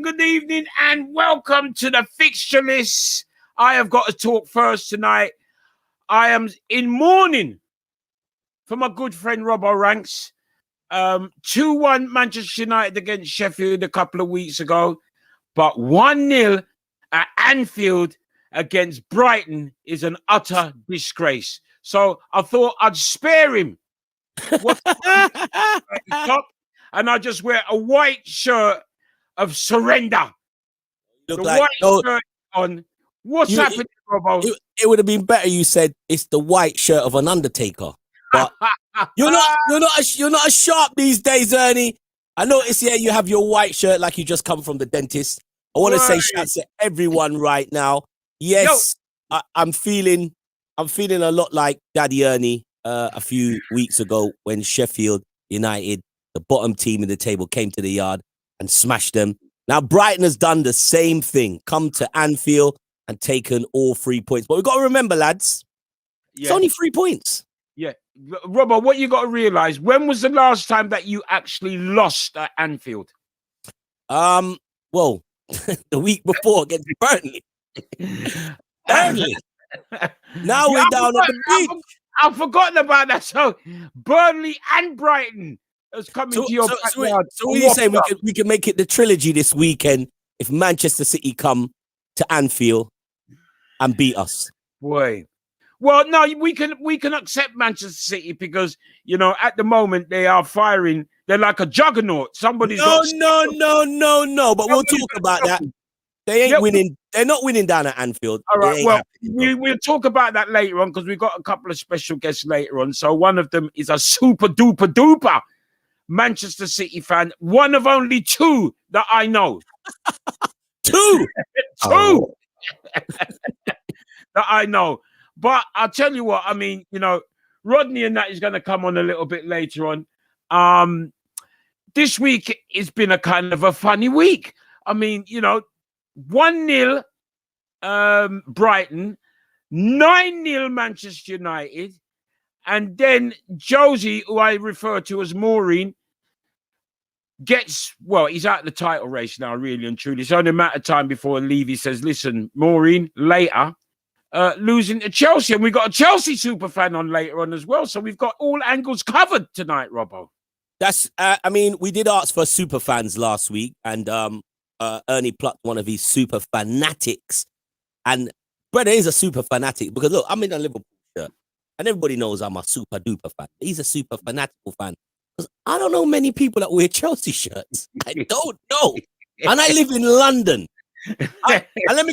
Good evening, and welcome to the Fixture list. I have got to talk first tonight. I am in mourning for my good friend Robbo Ranks. 2-1 Manchester United against Sheffield a couple of weeks ago, but 1-0 at Anfield against Brighton is an utter disgrace. So I thought I'd spare him. And I just wear a white shirt of surrender. The white shirt on. What's happening, Robbo? It would have been better you said it's the white shirt of an undertaker. But you're not as sharp these days, Ernie. I notice here you have your white shirt like you just come from the dentist. I want to say shouts to everyone right now. Yes, I'm feeling a lot like Daddy Ernie a few weeks ago when Sheffield United, the bottom team in the table, came to the yard and smashed them. Now Brighton has done the same thing, come to Anfield and taken all 3 points. But we've got to remember, lads, it's only 3 points. Yeah. Robert, what you got to realise, when was the last time that you actually lost at Anfield? Well, the week before against Burnley. Now we're down at the beach. I've forgotten about that. So Burnley and Brighton is coming to your backyard. So what are you saying? We can make it the trilogy this weekend if Manchester City come to Anfield and beat us. Boy. Well, no, we can accept Manchester City because, you know, at the moment they are firing. They're like a juggernaut. No. But we'll talk about that. They ain't winning. They're not winning down at Anfield. All right. Well, we'll talk about that later on because we've got a couple of special guests later on. So one of them is a super duper Manchester City fan. One of only two that I know. Two. That I know. But I'll tell you what, I mean, you know, Rodney and that is going to come on a little bit later on. This week it's been a kind of a funny week. I mean, you know, 1-0 Brighton, 9-0 Manchester United, and then Josie, who I refer to as Maureen, he's out of the title race now, really and truly. It's only a matter of time before Levy says, listen, Maureen, later. Losing to Chelsea, and we've got a Chelsea super fan on later on as well. So we've got all angles covered tonight, Robbo. That's, I mean, we did ask for super fans last week, and Ernie plucked one of his super fanatics. And brother is a super fanatic because look, I'm in a Liverpool shirt, and everybody knows I'm a super duper fan. He's a super fanatical fan because I don't know many people that wear Chelsea shirts. I don't know, and I live in London. And let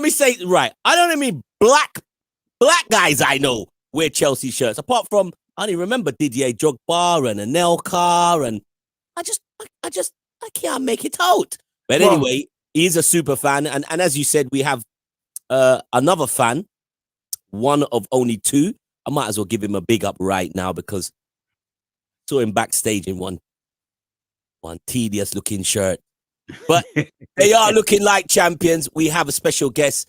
me say it right. I don't know many black guys I know wear Chelsea shirts. Apart from I only remember Didier Drogba and Anelka, and I can't make it out. But anyway, he's a super fan, and as you said, we have another fan, one of only two. I might as well give him a big up right now because I saw him backstage in one tedious looking shirt. But they are looking like champions. We have a special guest,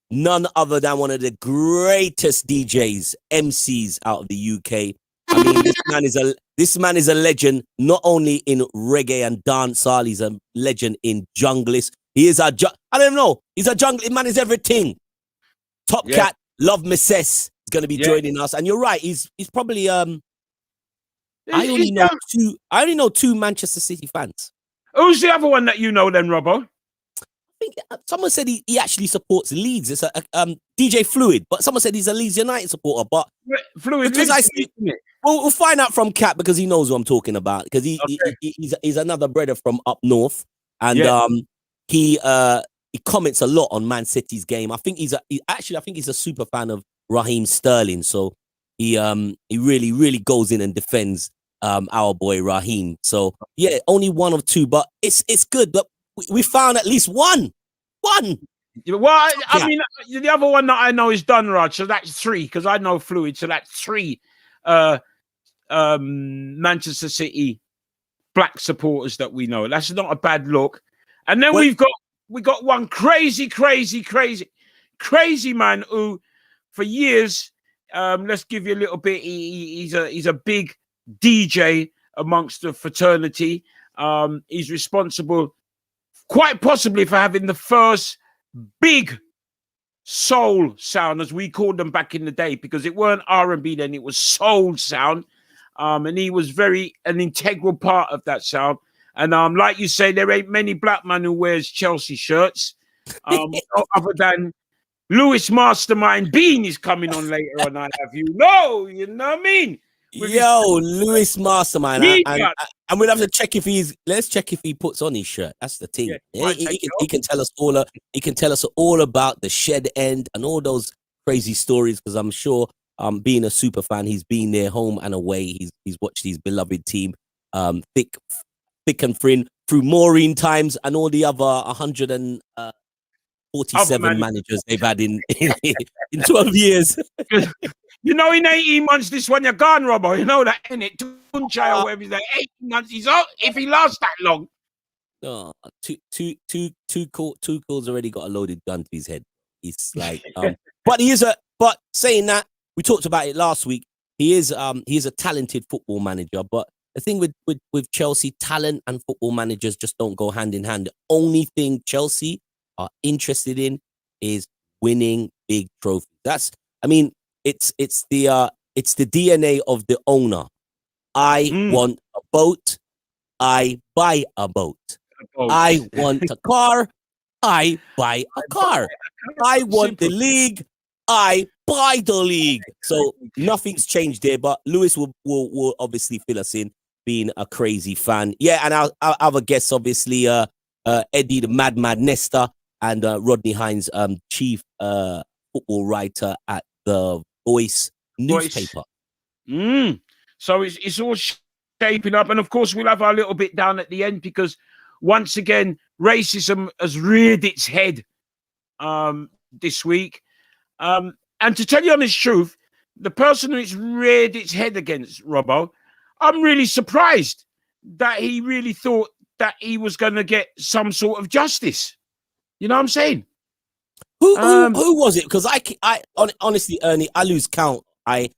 none other than one of the greatest DJs, MCs out of the UK. I mean, this man is a legend, not only in reggae and dancehall. He's a legend in junglist. He is I don't know. He's a jungle man. Is everything. Top Cat, Love Misses is going to be joining us. And you're right. He's probably I only know two Manchester City fans. Who's the other one that you know then, Robbo? I think someone said he actually supports Leeds. It's a DJ Fluid, but someone said he's a Leeds United supporter. But Fluid, we'll find out from Cat because he knows what I'm talking about. Because he's another brother from up north, and he comments a lot on Man City's game. I think he's a super fan of Raheem Sterling. So he really goes in and defends our boy Raheem. So yeah, only one of two, but it's good. But we found at least one. Well, I mean, the other one that I know is Dunraj, so that's 3 because I know Fluid, so that's 3 Manchester City black supporters that we know. That's not a bad look. And then we got one crazy man who, for years, let's give you a little bit. He's a big DJ amongst the fraternity. He's responsible, quite possibly, for having the first big soul sound, as we called them back in the day, because it weren't R&B then, it was soul sound. And he was an integral part of that sound. And like you say, there ain't many black men who wears Chelsea shirts, other than Lewis Mastermind Bean is coming on later on. I have you know what I mean? Lewis Mastermind, and we'll have to check if let's check if he puts on his shirt. That's the thing. Yeah, he can tell us all. He can tell us all about the shed end and all those crazy stories, because I'm sure, being a super fan, he's been there home and away. He's watched his beloved team, thick and thin, through Maureen times and all the other 147 managers they've had in 12 years. You know, in 18 months, this one you're gone, Robbo. You know that, innit? Tunchai or whatever he's like, 18 months, he's out if he lasts that long. No, Tuchel's already got a loaded gun to his head. He's like, but saying that, we talked about it last week. He is a talented football manager, but the thing with Chelsea, talent and football managers just don't go hand in hand. The only thing Chelsea are interested in is winning big trophies. It's the DNA of the owner. I want a boat, I buy a boat. I want a car, I buy a car. I want the league, I buy the league. So nothing's changed there, but Lewis will obviously fill us in, being a crazy fan. Yeah, and our other guests, obviously, Eddie the Mad Nesta, and Rodney Hines, chief football writer at the Voice newspaper. So it's all shaping up, and of course we'll have our little bit down at the end, because once again racism has reared its head this week. And to tell you honest truth, the person who it's reared its head against, Robbo, I'm really surprised that he really thought that he was going to get some sort of justice. You know what I'm saying? Who was it? Because I honestly, Ernie, I lose count. I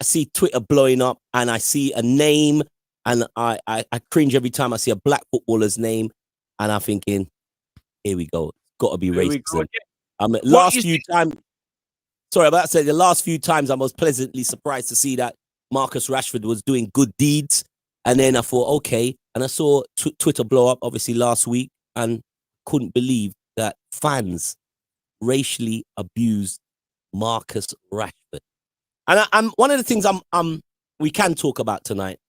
see Twitter blowing up, and I see a name, and I cringe every time I see a black footballer's name, and I'm thinking, here we go. Got to be racism. The last few times I was pleasantly surprised to see that Marcus Rashford was doing good deeds, and then I thought, okay, and I saw Twitter blow up obviously last week, and couldn't believe that fans racially abused Marcus Rashford. And I'm one of the things we can talk about tonight.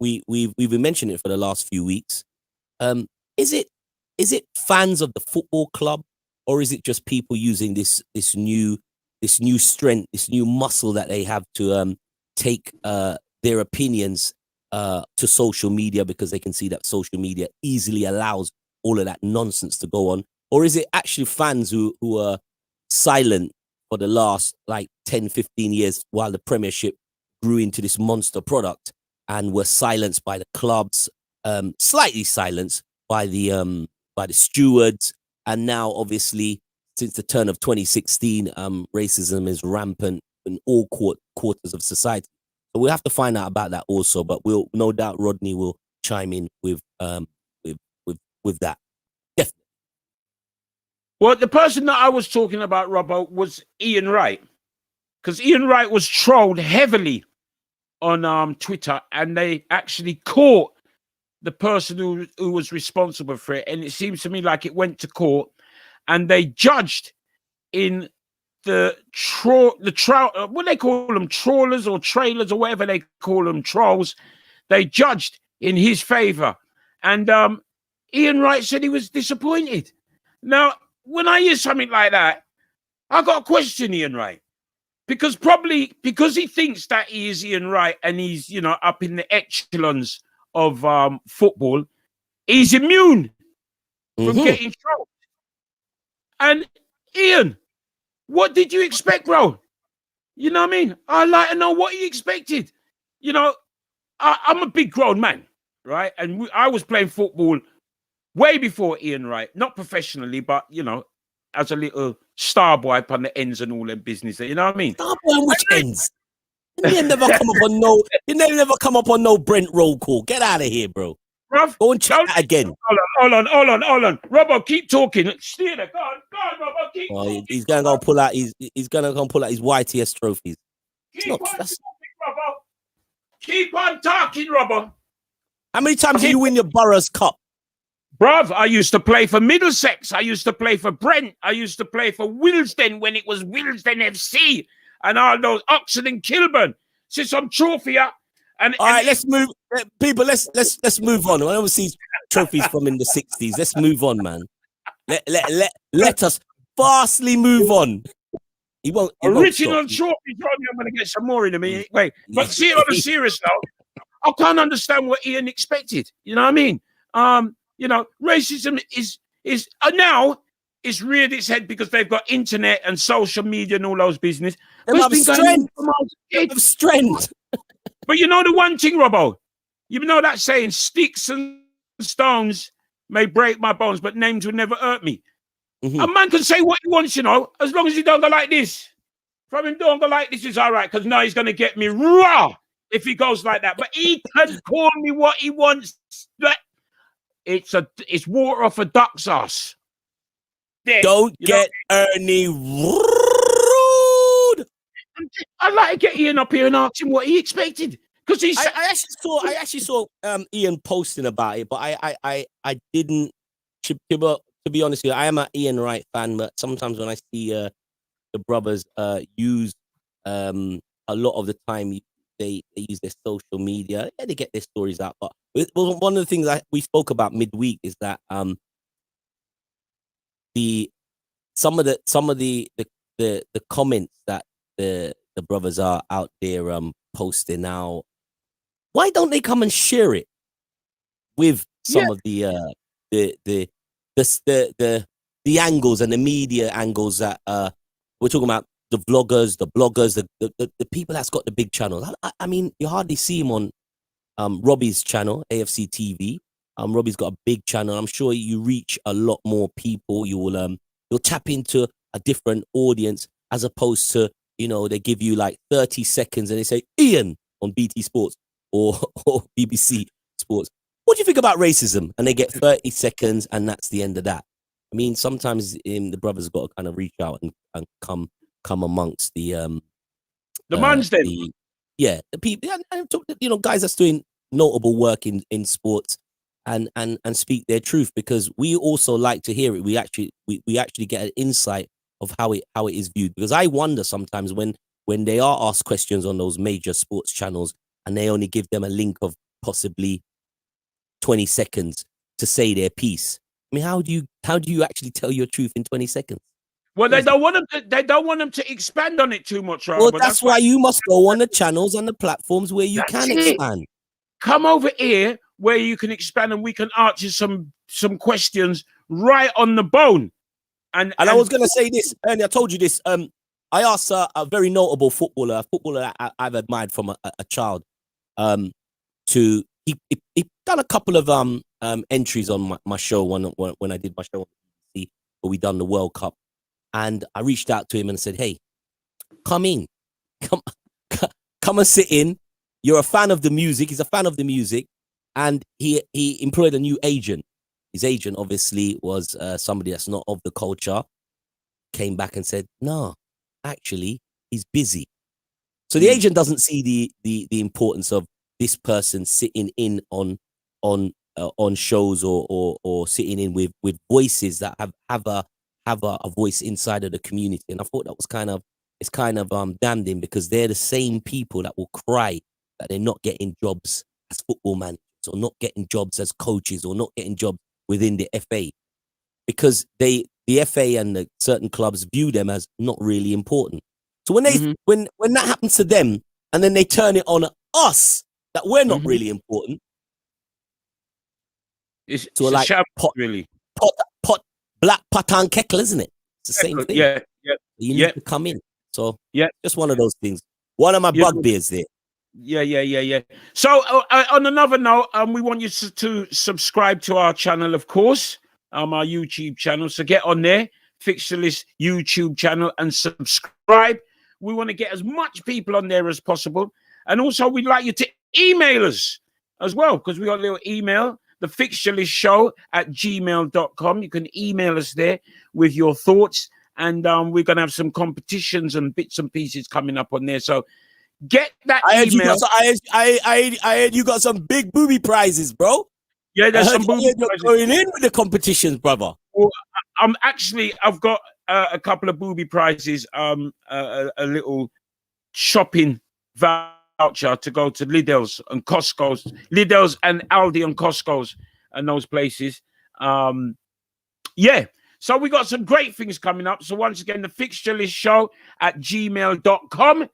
We've been mentioning it for the last few weeks. Is it fans of the football club, or is it just people using this new strength, this new muscle that they have to take their opinions to social media, because they can see that social media easily allows all of that nonsense to go on? Or is it actually fans who are silent for the last 10, 15 years while the Premiership grew into this monster product, and were silenced by the clubs, slightly silenced by the stewards, and now obviously since the turn of 2016, racism is rampant in all quarters of society. So we'll have to find out about that also, but we'll no doubt Rodney will chime in with that. Definitely. Well, the person that I was talking about, Robbo, was Ian Wright, because Ian Wright was trolled heavily on Twitter, and they actually caught the person who was responsible for it. And it seems to me like it went to court, and they judged in what they call them, trawlers or trailers or whatever they call them, trolls. They judged in his favor, and Ian Wright said he was disappointed. Now, when I hear something like that, I got to question Ian Wright, because he thinks that he is Ian Wright and he's up in the echelons of football, he's immune from getting trolled. And Ian, what did you expect, bro? You know what I mean? I'd like to know what he expected. You know, I'm a big grown man, right? And I was playing football way before Ian, right? Not professionally, but, you know, as a little star boy up on the ends and all that business. You know what I mean? Stop on which ends? You never come up on no. You never come up on no Brent roll call. Get out of here, bro. Bruv, Go and check that again. Hold on. Robbo, keep talking. Stay there. Go on, Robbo, keep talking. He's gonna go pull out. He's gonna go pull out his YTS trophies. Keep on talking, Robbo. Keep on talking, Robbo. How many times did you win your Boroughs Cup? Bruv, I used to play for Middlesex. I used to play for Brent. I used to play for Willesden when it was Willesden FC and all those Oxford and Kilburn. See some trophy up. All right, let's move. People, let's move on. I don't see trophies from in the 60s. Let's move on, man. Let us fastly move on. He won't. Original trophy, Johnny. I'm going to get some more in a minute. Wait, but see, on a serious note, I can't understand what Ian expected. You know what I mean? You know, racism is now it's reared its head because they've got internet and social media and all those business. They have strength. But you know the one thing, Robbo, you know that saying, sticks and stones may break my bones, but names will never hurt me. Mm-hmm. A man can say what he wants, you know, as long as he don't go like this. From him don't go like this is all right, because now he's going to get me raw if he goes like that. But he can call me what he wants. It's water off a duck's ass. There, don't get Ernie rude. I'd like to get Ian up here and ask him what he expected. Because I actually saw Ian posting about it, but I didn't. To be honest with you, I am an Ian Wright fan, but sometimes when I see the brothers use a lot of the time they use their social media, they get their stories out. But one of the things that we spoke about midweek is that some of the comments that the brothers are out there posting now, why don't they come and share it with some of the angles and the media angles that we're talking about, the vloggers, the bloggers, the people that's got the big channels. I mean, you hardly see him on Robbie's channel, AFC TV. Robbie's got a big channel. I'm sure you reach a lot more people. You'll tap into a different audience as opposed to, you know, they give you like 30 seconds and they say Ian on BT Sports or BBC Sports. What do you think about racism? And they get 30 seconds and that's the end of that. I mean, sometimes the brothers got to kind of reach out and come amongst the man's then. The people, you know, guys that's doing notable work in sports and speak their truth, because we also like to hear it. We actually get an insight of how it is viewed, because I wonder sometimes when they are asked questions on those major sports channels and they only give them a link of possibly 20 seconds to say their piece. I mean, how do you actually tell your truth in 20 seconds? Well, they don't want them to expand on it too much, right? Well, that's why you must go on the channels and the platforms where you can expand. Come over here where you can expand and we can answer some questions right on the bone. And I was going to say this, Ernie, I told you this. I asked a very notable footballer that I've admired from a child, he done a couple of entries on my show when I did my show on BBC, where we done the World Cup, and I reached out to him and said, "Hey, come and sit in. You're a fan of the music." He's a fan of the music, and he employed a new agent. His agent obviously was somebody that's not of the culture. Came back and said, "No, actually, he's busy." So the agent doesn't see the importance of this person sitting in on shows or sitting in with voices that have a voice inside of the community. And I thought that was kind of damning, because they're the same people that will cry that they're not getting jobs as football managers, or not getting jobs as coaches, or not getting jobs within the FA, because the FA and the certain clubs view them as not really important. So when they when that happens to them, and then they turn it on us that we're not really important, it's like a pot, really black pot and kettle, isn't it? It's the same thing. Yeah, yeah, You yeah, need to come in. So yeah. just one of those things. One of my Yeah. bugbears there. Yeah. So, on another note, we want you to subscribe to our channel, of course, our YouTube channel. So get on there, Fixture List YouTube channel, and subscribe. We want to get as much people on there as possible, and also we'd like you to email us as well, because we got a little email, the Fixture List Show at gmail.com. You can email us there with your thoughts, and we're gonna have some competitions and bits and pieces coming up on there. So get that I heard you email. got I heard you got some big booby prizes, bro. Yeah, there's some I booby heard you're prizes. going in with the competitions, brother. Well, I've got a couple of booby prizes. A little shopping voucher to go to Lidl's and Costco's, Lidl's and Aldi and Costco's and those places. Yeah. So we got some great things coming up. So once again, the Fixture List Show at gmail.com.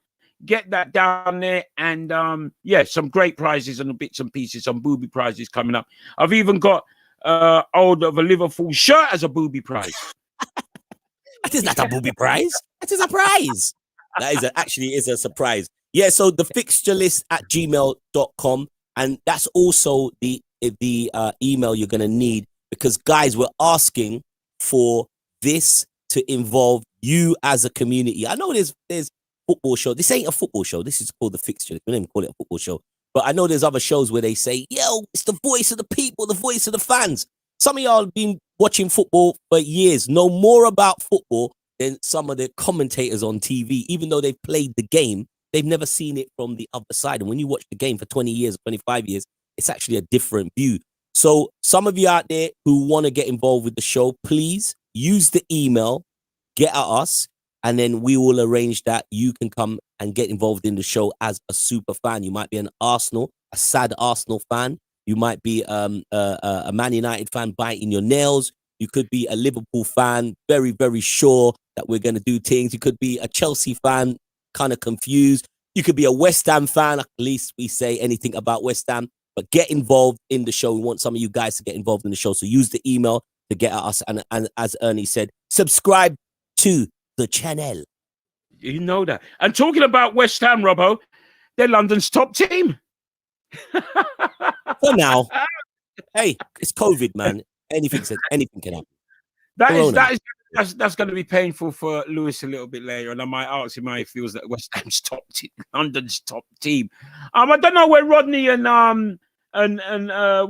Get that down there, and yeah, some great prizes and bits and pieces, some booby prizes coming up. I've even got old of a Liverpool shirt as a booby prize. That is not a booby prize. That is a prize. That is actually is a surprise. Yeah, so the Fixture List at gmail.com, and that's also the email you're gonna need, because guys, we're asking for this to involve you as a community. I know there's football show. This ain't a football show. This is called the Fixture. We don't even call it a football show. But I know there's other shows where they say, yo, it's the voice of the people, the voice of the fans. Some of y'all have been watching football for years, know more about football than some of the commentators on TV. Even though they've played the game, they've never seen it from the other side. And when you watch the game for 20 years, 25 years, it's actually a different view. So some of you out there who want to get involved with the show, please use the email, get at us, and then we will arrange that you can come and get involved in the show as a super fan. You might be a sad Arsenal fan. You might be a Man United fan biting your nails. You could be a Liverpool fan, very, very sure that we're going to do things. You could be a Chelsea fan, kind of confused. You could be a West Ham fan. At least we say anything about West Ham. But get involved in the show. We want some of you guys to get involved in the show. So use the email to get at us. And as Ernie said, subscribe to the channel. You know that. And talking about West Ham, Robbo, they're London's top team. For now. Hey, it's COVID, man. Anything can happen. That's going to be painful for Lewis a little bit later, and I might ask him how he feels that West Ham's top team, London's top team. I don't know where Rodney and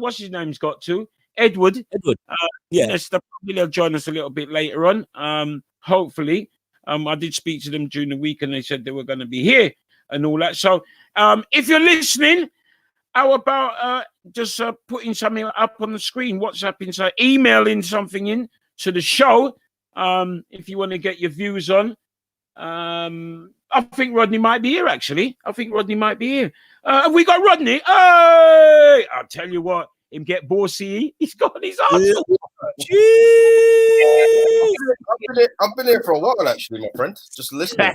what's his name's got to Edward. Yeah, Yes, they'll join us a little bit later on. Hopefully, I did speak to them during the week, and they said they were going to be here and all that. So, if you're listening, how about just putting something up on the screen, WhatsApping, so emailing something in to the show if you want to get your views on. I think Rodney might be here, actually. Have we got Rodney? Hey! I'll tell you what, him get bossy. He's got his arse. I've been here for a while, actually, my friend. Just listening.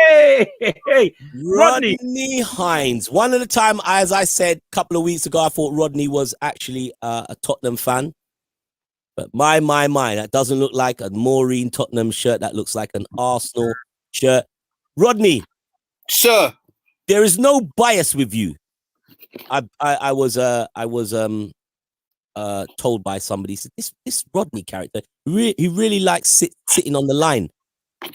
Hey, Rodney Hines. One of the time, as I said a couple of weeks ago, I thought Rodney was actually a Tottenham fan. But my, that doesn't look like a Maureen Tottenham shirt. That looks like an Arsenal shirt. Rodney, sir, there is no bias with you. I was told by somebody, said this Rodney character, he really likes sitting on the line.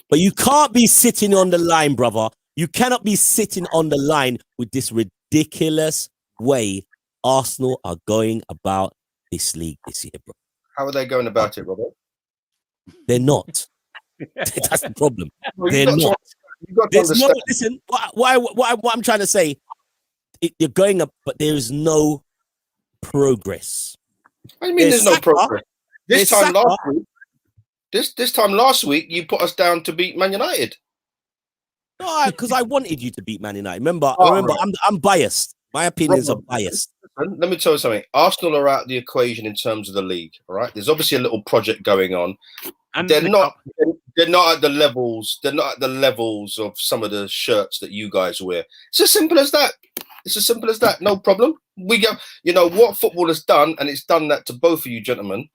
But you can't be sitting on the line, brother. You cannot be sitting on the line with this ridiculous way Arsenal are going about this league this year, bro. How are they going about it, Robert? They're not. That's the problem. Well, They're not. There's no, listen, what I'm trying to say, you're going up, but there is no progress. What do you mean there's no progress? This time last week, you put us down to beat Man United. No, because I wanted you to beat Man United. Remember, right. I'm biased. My opinions are biased. Let me tell you something. Arsenal are out of the equation in terms of the league. All right, there's obviously a little project going on. And they're not at the levels. They're not at the levels of some of the shirts that you guys wear. It's as simple as that. No problem. We go. You know what football has done, and it's done that to both of you gentlemen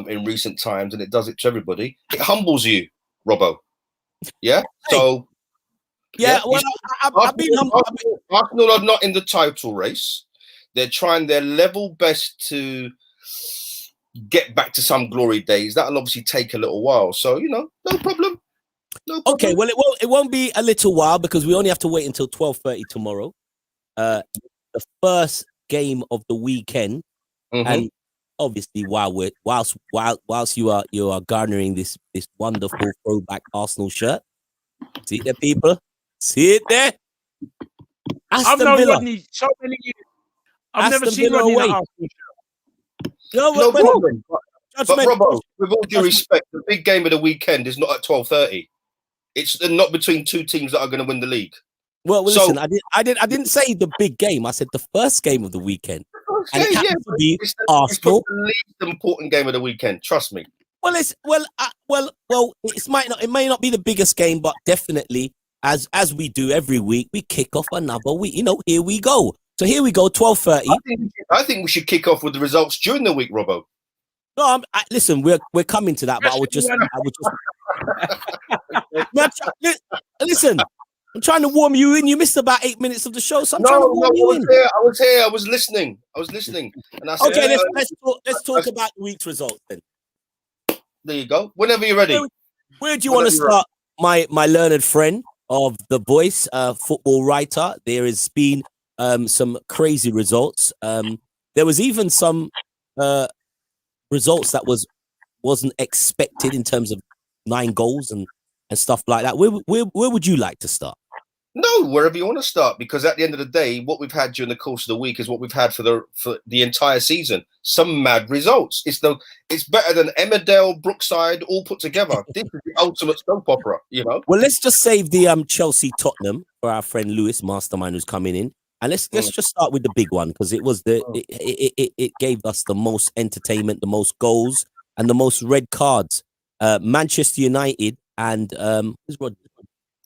in recent times, and it does it to everybody. It humbles you. Robbo. Yeah. Hey. So. Yeah. Well, Arsenal are not in the title race. They're trying their level best to get back to some glory days. That'll obviously take a little while. So, no problem. No problem. Okay, well, it won't be a little while because we only have to wait until 12:30 tomorrow. The first game of the weekend, and obviously whilst you are garnering this wonderful throwback Arsenal shirt. See it there, people? See it there? I've known Rodney so many years. I've never seen Rodney in an Arsenal shirt. No problem. But Robbo, with all due respect, the big game of the weekend is not at 12:30. It's not between two teams that are going to win the league. Well, listen, I didn't say the big game. I said the first game of the weekend. And it happens to be Arsenal. It's the least important game of the weekend. Trust me. Well, it may not be the biggest game, but definitely as we do every week, we kick off another week. Here we go. So here we go, 12:30. I think we should kick off with the results during the week, Robbo. No, listen, we're coming to that, but I would just listen. I'm trying to warm you in. You missed about 8 minutes of the show, so I'm trying to warm you in. I was here. I was listening. And I said, okay, let's talk about the week's results then. There you go. Whenever you're ready. Where do you want to start, my learned friend of The Voice, football writer? There has been some crazy results. There was even some results that wasn't expected in terms of 9 goals and stuff like that. Where would you like to start? No, wherever you want to start, because at the end of the day, what we've had during the course of the week is what we've had for the entire season. Some mad results. It's better than Emmerdale, Brookside, all put together. This is the ultimate soap opera, Well, let's just save the Chelsea Tottenham for our friend Lewis, mastermind, who's coming in, and let's just start with the big one because it was it gave us the most entertainment, the most goals, and the most red cards. Manchester United and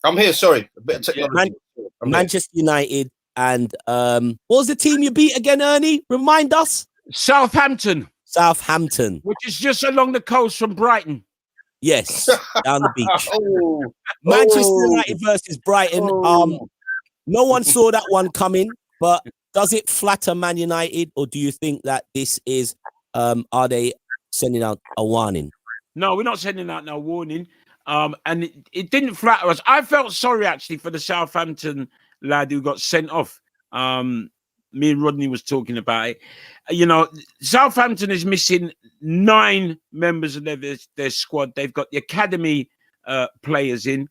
I'm here. Sorry, a bit of technology. Manchester United and what was the team you beat again, Ernie? Remind us. Southampton, which is just along the coast from Brighton. Yes, down the beach. Manchester United versus Brighton. No one saw that one coming, but does it flatter Man United, or do you think that this is are they sending out a warning? No, we're not sending out no warning. And it didn't flatter us. I felt sorry actually for the Southampton lad who got sent off. Me and Rodney was talking about it. Southampton is missing 9 members of their squad. They've got the academy players in.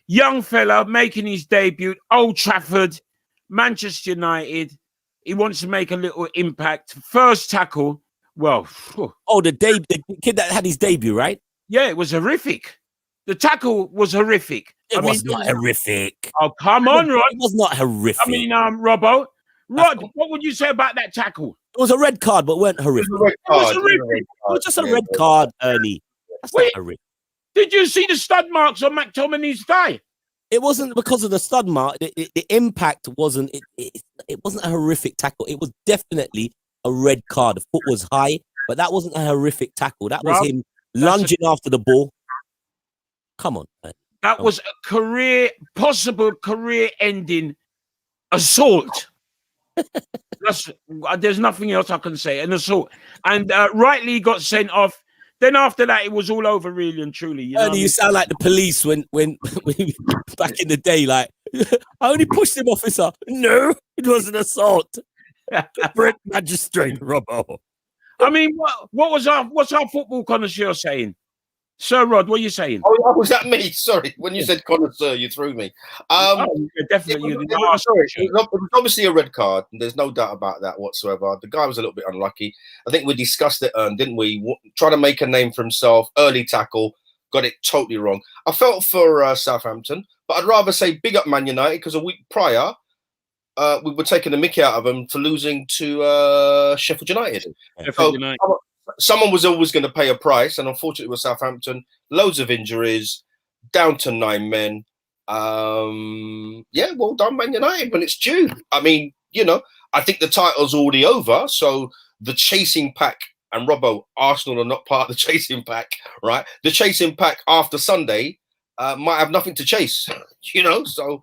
Young fella making his debut, Old Trafford, Manchester United. He wants to make a little impact. First tackle. Well, the kid that had his debut, right? Yeah, it was horrific. The tackle was horrific. It was not horrific. Oh, come on, Rod. It was not horrific. I mean, Robbo. Rod, what would you say about that tackle? It was a red card, but weren't horrific. It was horrific. It was just a red card, Ernie. That's not horrific. Did you see the stud marks on McTominay's thigh? It wasn't because of the stud mark. The impact wasn't. It wasn't a horrific tackle. It was definitely a red card. The foot was high, but that wasn't a horrific tackle. That was him lunging after the ball. Come on, man. That was a possible career-ending assault. There's nothing else I can say. An assault. And rightly got sent off. Then after that, it was all over, really and truly. You sound like the police when back in the day, like, I only pushed him, officer. No, it was an assault. Brent Magistrate, Robbo. I mean, what's our football connoisseur saying? Sir Rod, what are you saying? Oh, was that me? Sorry. When you said connoisseur, you threw me. Definitely. It was obviously a red card. There's no doubt about that whatsoever. The guy was a little bit unlucky. I think we discussed it, didn't we? Trying to make a name for himself, early tackle, got it totally wrong. I felt for Southampton, but I'd rather say big up Man United because a week prior, we were taking the mickey out of them for losing to Sheffield United. Someone was always going to pay a price, and unfortunately with Southampton, loads of injuries, down to 9 men. Well done, Man United, when it's due. I mean, I think the title's already over, so the chasing pack and Robbo, Arsenal are not part of the chasing pack, right? The chasing pack after Sunday might have nothing to chase, you know. So,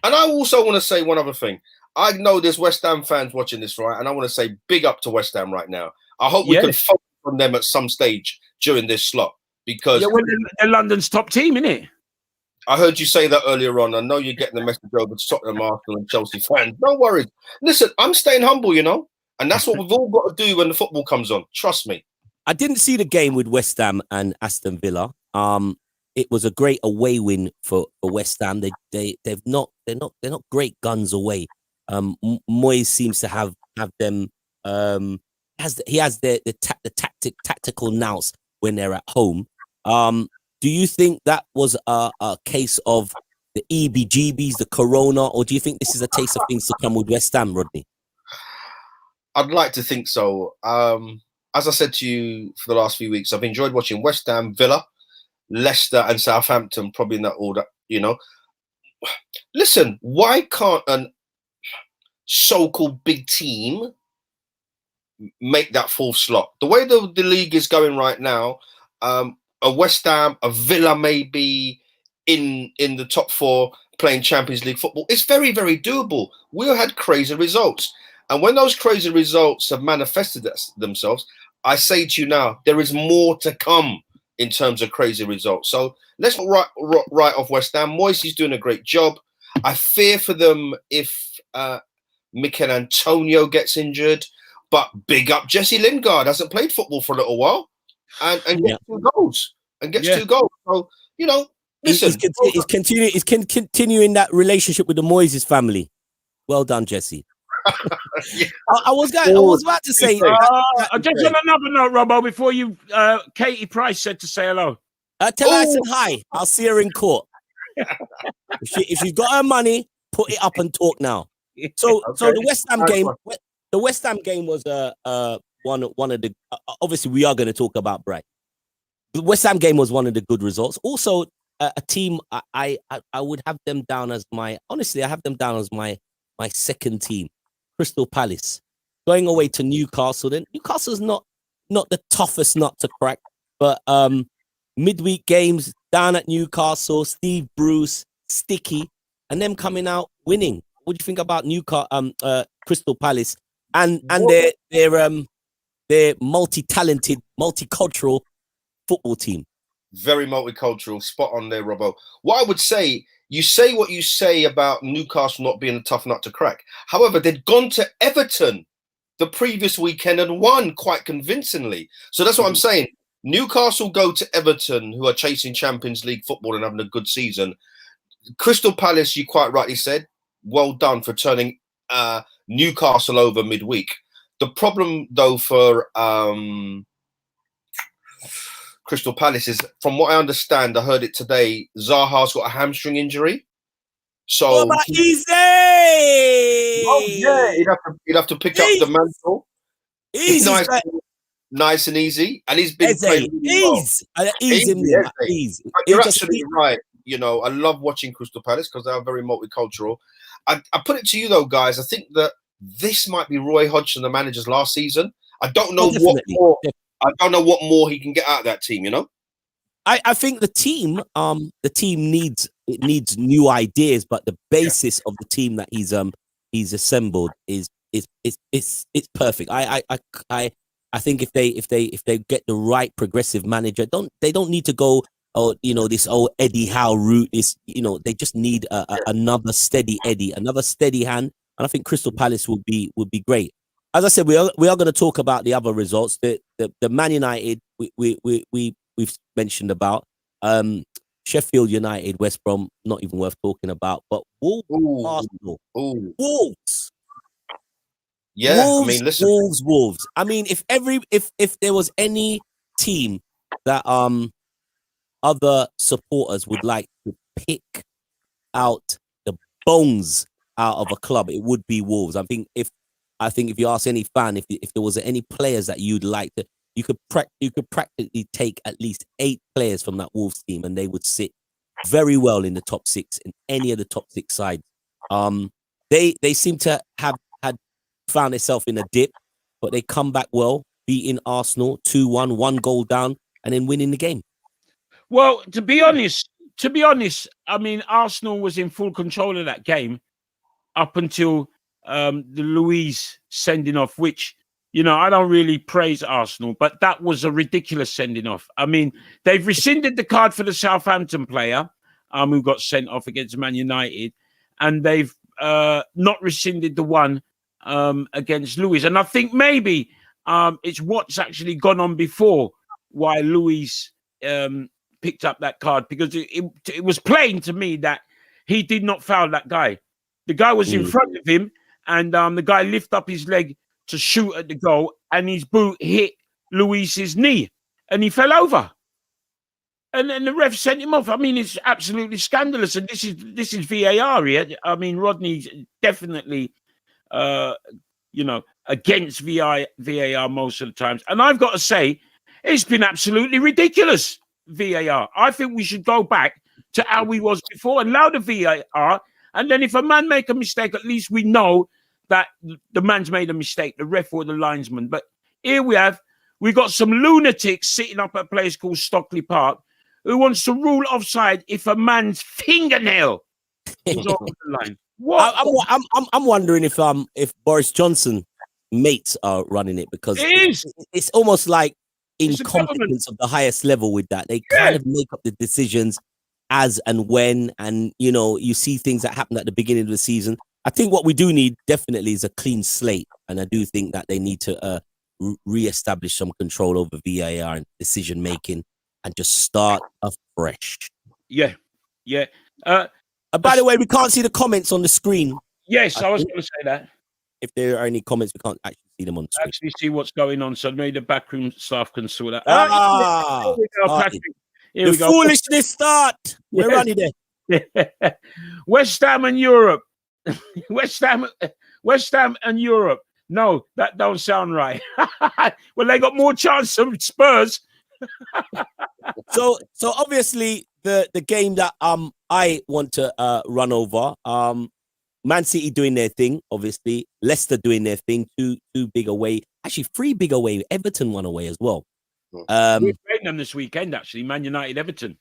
and I also want to say one other thing. I know there's West Ham fans watching this, right? And I want to say big up to West Ham right now. I hope we can focus on them at some stage during this slot, because they're London's top team, innit? I heard you say that earlier on. I know you're getting the message over to Tottenham, Arsenal, and Chelsea fans. Don't worry. Listen, I'm staying humble, you know. And that's what we've all got to do when the football comes on. Trust me. I didn't see the game with West Ham and Aston Villa. It was a great away win for West Ham. They're not great guns away. Moyes seems to have them. He has the tactical nous when they're at home. Do you think that was a case of the EBGBs, the Corona, or do you think this is a taste of things to come with West Ham, Rodney? I'd like to think so. As I said to you for the last few weeks, I've enjoyed watching West Ham, Villa, Leicester, and Southampton, probably in that order, you know. Listen, why can't a so-called big team make that fourth slot? The way the league is going right now, a West Ham, a Villa maybe in the top four playing Champions League football, it's very, very doable. We had crazy results. And when those crazy results have manifested themselves, I say to you now, there is more to come in terms of crazy results. So let's not write off West Ham. Moyes is doing a great job. I fear for them if Mikel Antonio gets injured, but big up Jesse Lingard. Hasn't played football for a little while and gets 2 goals. And gets 2 goals. So, you know, listen. He's continuing that relationship with the Moyes family. Well done, Jesse. I was about to say. Just on another note, Robbo, before you, Katie Price said to say hello. Tell her I said hi. I'll see her in court. if she's got her money, put it up and talk now. So the West Ham game. The West Ham game was one of the. Obviously, we are going to talk about Bright. The West Ham game was one of the good results. Also, a team I would have them down as my. Honestly, I have them down as my second team. Crystal Palace going away to Newcastle. Then Newcastle's not the toughest nut to crack, but midweek games down at Newcastle, Steve Bruce, Sticky, and them coming out winning. What do you think about Crystal Palace and their multi-talented, multicultural football team? Very multicultural, spot on there, Robbo. What I would say, you say what you say about Newcastle not being a tough nut to crack. However, they'd gone to Everton the previous weekend and won quite convincingly. So that's what I'm saying. Newcastle go to Everton, who are chasing Champions League football and having a good season. Crystal Palace, you quite rightly said, well done for turning Newcastle over midweek. The problem, though, for Crystal Palace is, from what I understand, I heard it today, Zaha's got a hamstring injury. So what about Easy? Oh yeah, he'd have to pick up the mantle. Easy, nice and easy, and he's been playing really well. Easy. You're absolutely right. You know, I love watching Crystal Palace because they are very multicultural. I put it to you though, guys. I think that this might be Roy Hodgson, the manager's last season. I don't know what more. I don't know what more he can get out of that team, you know? I think the team needs new ideas, but the basis of the team that he's assembled is perfect. I think if they get the right progressive manager, they don't need to go this old Eddie Howe route. They just need another steady Eddie, another steady hand, and I think Crystal Palace would be great. As I said, we are going to talk about the other results. The Man United we've mentioned about. Sheffield United, West Brom, not even worth talking about. But Wolves, Arsenal, Wolves. Yeah, Wolves, I mean, listen, Wolves. I mean, if there was any team that other supporters would like to pick out the bones out of a club, it would be Wolves. I think if you ask any fan, if there was any players that you'd like to, you could practically take at least 8 players from that Wolves team, and they would sit very well in the top 6 in any of the top 6 sides. They seem to have found itself in a dip, but they come back well, beating Arsenal 2-1, 1 goal down, and then winning the game. Well, to be honest, I mean, Arsenal was in full control of that game up until the Luiz sending off, which, you know, I don't really praise Arsenal, but that was a ridiculous sending off. I mean, they've rescinded the card for the Southampton player who got sent off against Man United, and they've not rescinded the one against Luiz. And I think maybe it's what's actually gone on before why Luiz picked up that card, because it was plain to me that he did not foul that guy. The guy was in front of him, and the guy lifted up his leg to shoot at the goal, and his boot hit Luiz's knee, and he fell over. And then the ref sent him off. I mean, it's absolutely scandalous. And this is VAR here. I mean, Rodney's definitely, against VAR most of the times. And I've got to say, it's been absolutely ridiculous, VAR. I think we should go back to how we was before and allow the VAR. And then if a man make a mistake, at least we know that the man's made a mistake, the ref or the linesman. But here we got some lunatics sitting up at a place called Stockley Park who wants to rule offside if a man's fingernail is over the line. What? I'm wondering if Boris Johnson mates are running it, because it's almost like incompetence of the highest level with that. They kind of make up the decisions as and when, and you see things that happen at the beginning of the season. I think what we do need definitely is a clean slate, and I do think that they need to re-establish some control over VAR and decision making, and just start afresh. Yeah. By the way, we can't see the comments on the screen. Yes, I was going to say that. If there are any comments, we can't actually see them on the screen. Actually see what's going on, so maybe the backroom staff can sort that. Here we go, Patrick. Here we go. Foolishness start. We're running there. West Ham and Europe. West Ham and Europe. No, that don't sound right. Well, they got more chance than Spurs. So obviously the game that I want to run over, Man City doing their thing, obviously Leicester doing their thing, two big away, actually 3 big away. Everton won away as well. We're playing them this weekend, actually. Man United, Everton.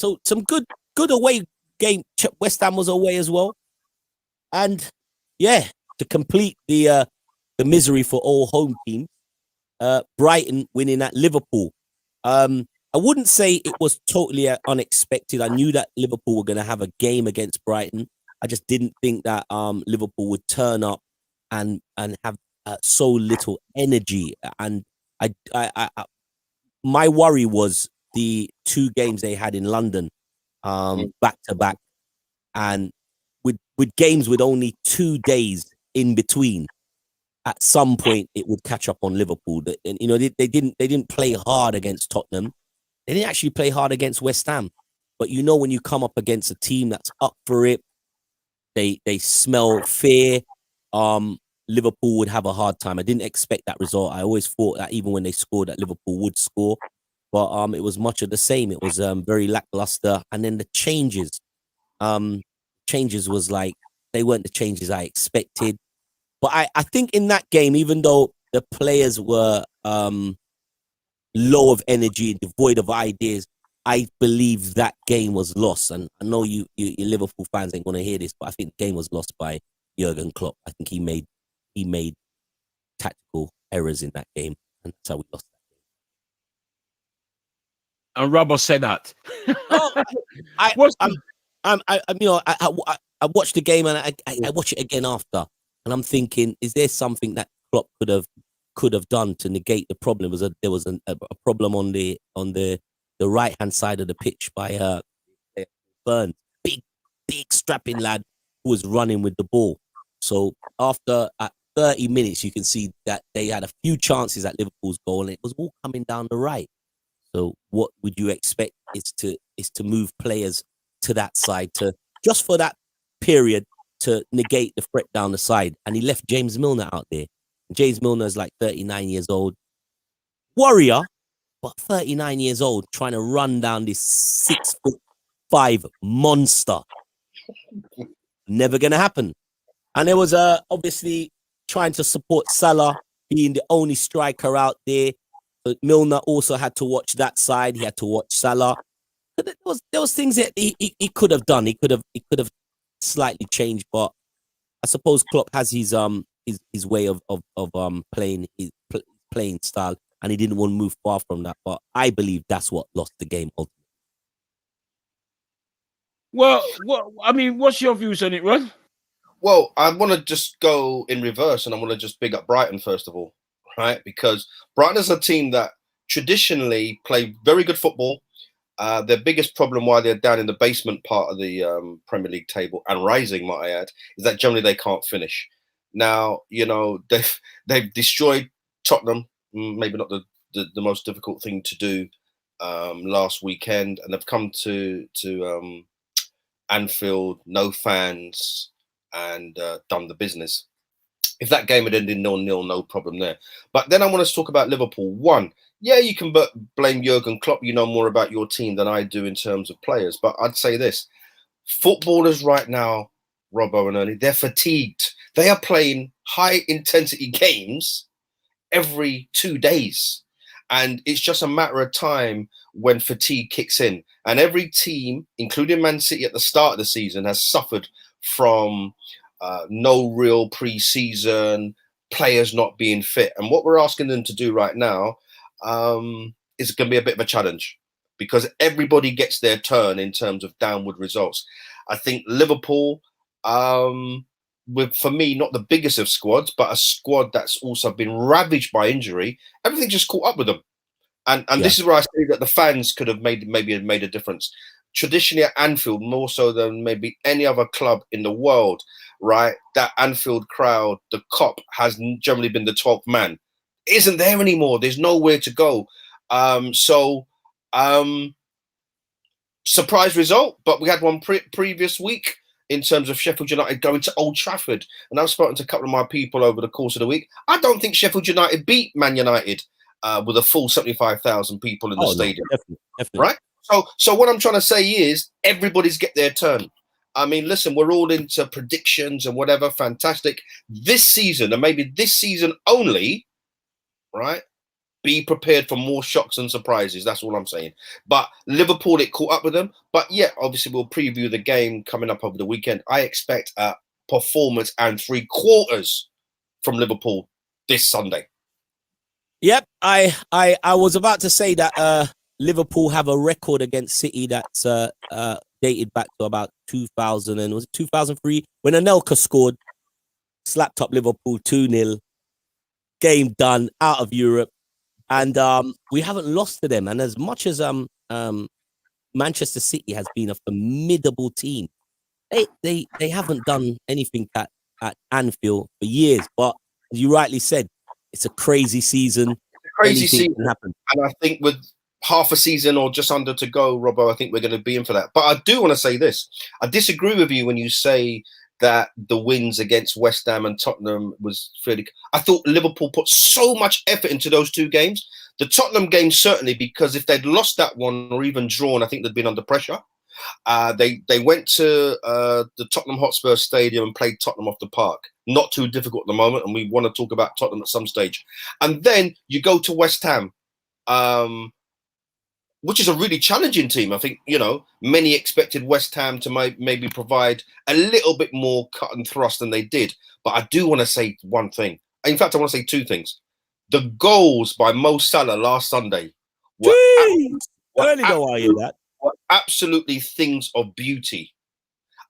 So some good away game. West Ham was away as well, and to complete the misery for all home teams, Brighton winning at Liverpool. I wouldn't say it was totally unexpected. I knew that Liverpool were going to have a game against Brighton. I just didn't think that Liverpool would turn up and have so little energy. And my worry was the 2 games they had in London, back to back, and with games with only 2 days in between. At some point, it would catch up on Liverpool. And, they didn't play hard against Tottenham. They didn't actually play hard against West Ham. But when you come up against a team that's up for it, they smell fear. Liverpool would have a hard time. I didn't expect that result. I always thought that even when they scored, that Liverpool would score. But it was much of the same. It was very lackluster. And then the changes was like, they weren't the changes I expected. But I think in that game, even though the players were low of energy, devoid of ideas, I believe that game was lost. And I know you Liverpool fans ain't going to hear this, but I think the game was lost by Jurgen Klopp. I think he made tactical errors in that game, and that's how we lost that game. And Robbo said that. I watched the game, and I watch it again after. And I'm thinking, is there something that Klopp could have done to negate the problem? There was a problem on the right hand side of the pitch by Burns, big strapping lad who was running with the ball. So after 30 minutes, you can see that they had a few chances at Liverpool's goal, and it was all coming down the right. So what would you expect is to move players to that side to just for that period, to negate the threat down the side. And he left James Milner out there. James Milner is like 39 years old. Warrior, but 39 years old, trying to run down this 6'5" monster. Never going to happen. And there was obviously trying to support Salah being the only striker out there. But Milner also had to watch that side. He had to watch Salah. But there was things that he could have done. He could have slightly changed, but I suppose Klopp has his way of playing his playing style, and he didn't want to move far from that. But I believe that's what lost the game ultimately. Well, I mean, what's your views on it, Ron? Well, I want to just go in reverse, and I want to just big up Brighton first of all, right? Because Brighton is a team that traditionally play very good football. Their biggest problem why they're down in the basement part of the Premier League table and rising, might I add, is that generally they can't finish. Now, you know, they've destroyed Tottenham, maybe not the most difficult thing to do last weekend, and they've come to Anfield, no fans, and done the business. If that game had ended 0-0, no problem there. But then I want to talk about Liverpool. One, yeah, you can blame Jurgen Klopp. You know more about your team than I do in terms of players. But I'd say this. Footballers right now, Robbo and Ernie, they're fatigued. They are playing high-intensity games every 2 days. And it's just a matter of time when fatigue kicks in. And every team, including Man City at the start of the season, has suffered from no real pre-season, players not being fit. And what we're asking them to do right now is going to be a bit of a challenge because everybody gets their turn in terms of downward results. I think Liverpool, with, for me, not the biggest of squads, but a squad that's also been ravaged by injury, everything just caught up with them. And this is where I say that the fans could have made a difference. Traditionally at Anfield, more so than maybe any other club in the world, right? That Anfield crowd, the Kop, has generally been the 12th man. It isn't there anymore. There's nowhere to go. Surprise result, but we had one previous week in terms of Sheffield United going to Old Trafford. And I've spoken to a couple of my people over the course of the week. I don't think Sheffield United beat Man United with a full 75,000 people in the stadium. No, definitely. Right? So what I'm trying to say is everybody's get their turn. I mean, listen, we're all into predictions and whatever. Fantastic. This season, and maybe this season only, right? Be prepared for more shocks and surprises. That's all I'm saying. But Liverpool, it caught up with them. But yeah, obviously we'll preview the game coming up over the weekend. I expect a performance and 3/4 from Liverpool this Sunday. Yep, I was about to say that Liverpool have a record against City that's dated back to about 2000 and was it 2003 when Anelka scored, slapped up Liverpool 2-0, game done, out of Europe, and we haven't lost to them. And as much as Manchester City has been a formidable team, they haven't done anything at Anfield for years. But as you rightly said, it's a crazy season. Crazy season can happen. And I think with half a season or just under to go, Robbo, I think we're going to be in for that. But I do want to say this. I disagree with you when you say that the wins against West Ham and Tottenham was fairly... I thought Liverpool put so much effort into those two games. The Tottenham game, certainly, because if they'd lost that one or even drawn, I think they'd been under pressure. They went to the Tottenham Hotspur Stadium and played Tottenham off the park. Not too difficult at the moment, and we want to talk about Tottenham at some stage. And then you go to West Ham, which is a really challenging team. I think, you know, many expected West Ham to maybe provide a little bit more cut and thrust than they did. But I do want to say one thing. In fact, I want to say two things. The goals by Mo Salah last Sunday were absolutely things of beauty.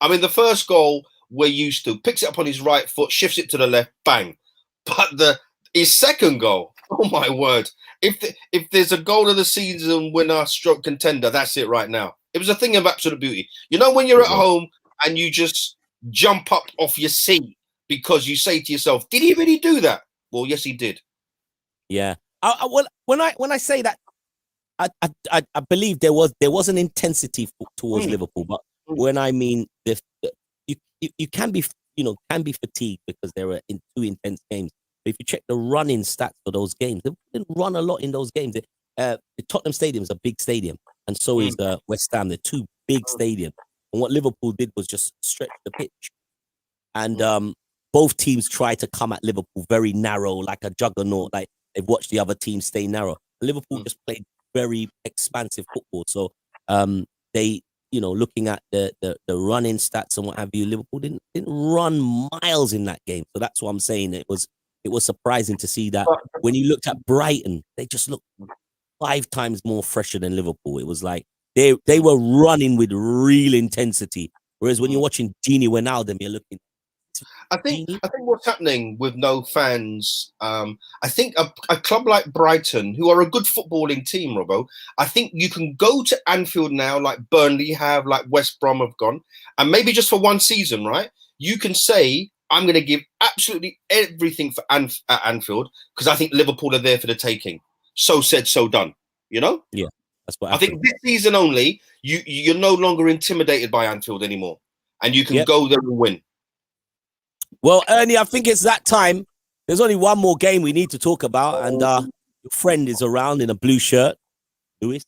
I mean, the first goal we're used to, picks it up on his right foot, shifts it to the left, bang. But his second goal, oh my word. If there's a goal of the season winner stroke contender, that's it right now. It was a thing of absolute beauty. You know, when you're at home and you just jump up off your seat because you say to yourself, did he really do that? Well, yes, he did. Yeah. When I say that, I believe there was an intensity towards Liverpool, but when I mean you can be fatigued because there were two intense games. But if you check the running stats for those games, they didn't run a lot in those games. The Tottenham Stadium is a big stadium, and so is West Ham. They're two big stadiums. And what Liverpool did was just stretch the pitch. And both teams try to come at Liverpool very narrow, like a juggernaut, like they've watched the other team stay narrow. Liverpool just played very expansive football. So they, looking at the running stats and what have you, Liverpool didn't run miles in that game. So that's what I'm saying. It was surprising to see that when you looked at Brighton, they just looked 5 times more fresher than Liverpool. It was like they were running with real intensity. Whereas when you're watching Gini Wijnaldum, you're looking. I think what's happening with no fans, I think a club like Brighton, who are a good footballing team, Robbo, I think you can go to Anfield now, like Burnley have, like West Brom have gone, and maybe just for one season, right? You can say, I'm going to give absolutely everything for at Anfield because I think Liverpool are there for the taking. So said, so done. Yeah, that's what I think this season only, you're no longer intimidated by Anfield anymore, and you can go there and win. Well, Ernie, I think it's that time. There's only one more game we need to talk about, and your friend is around in a blue shirt, Lewis.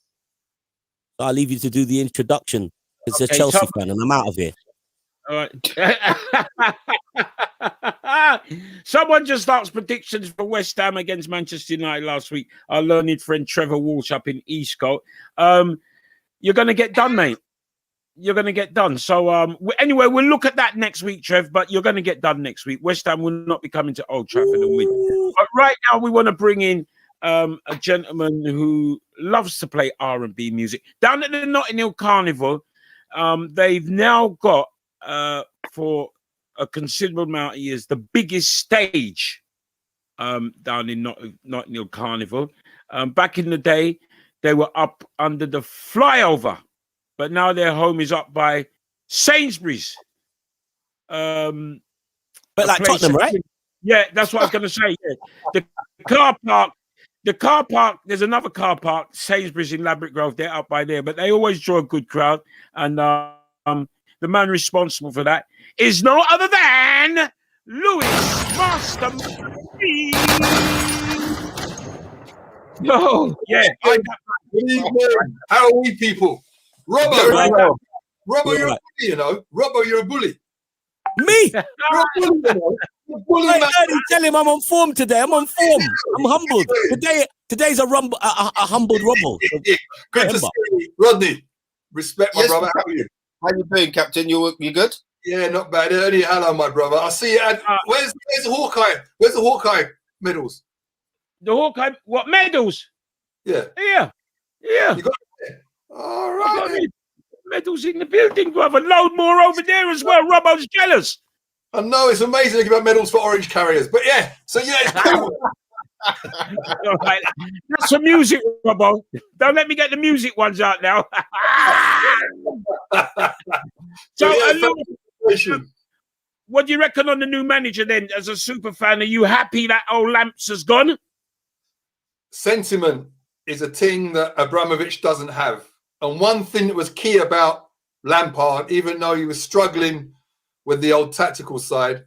So I'll leave you to do the introduction. It's a Chelsea fan, and I'm out of here. All right. Someone just asked predictions for West Ham against Manchester United last week. Our learned friend Trevor Walsh up in Eastcote. You're going to get done, mate. You're going to get done. So anyway, we'll look at that next week, Trev, but you're going to get done next week. West Ham will not be coming to Old Trafford and win. But right now, we want to bring in a gentleman who loves to play R&B music. Down at the Notting Hill Carnival, they've now got, for a considerable amount of years, the biggest stage down in Notting Hill Carnival. Back in the day, they were up under the flyover. But now their home is up by Sainsbury's. But like Tottenham, right? Yeah, that's what I was going to say. Yeah. The car park, there's another car park, Sainsbury's in Ladbroke Grove, they're up by there, but they always draw a good crowd. And the man responsible for that is no other than Lewis Master. No, yeah. Good evening. How are we, people? Robbo, you're a bully, Robbo, you're a bully. Me? You're a bully, You're a bully, man. Tell him I'm on form today. I'm on form. I'm humbled. Today's a humbled Robbo. Good to see you. Rodney, respect my brother. How are you? How you doing, Captain? You good? Yeah, not bad. Ernie, hello, my brother. I see you. Where's the Hawkeye? Where's the Hawkeye medals? The Hawkeye, what medals? Yeah. Yeah. You got it? All right. Medals in the building, brother. Load more over there as well. Robbo's jealous. I know, it's amazing to give out medals for orange carriers. But yeah, so yeah, it's cool. All right. That's some music, Robbo. Don't let me get the music ones out now. What do you reckon on the new manager then? As a super fan, are you happy that old Lamps has gone? Sentiment is a thing that Abramovich doesn't have. And one thing that was key about Lampard, even though he was struggling with the old tactical side,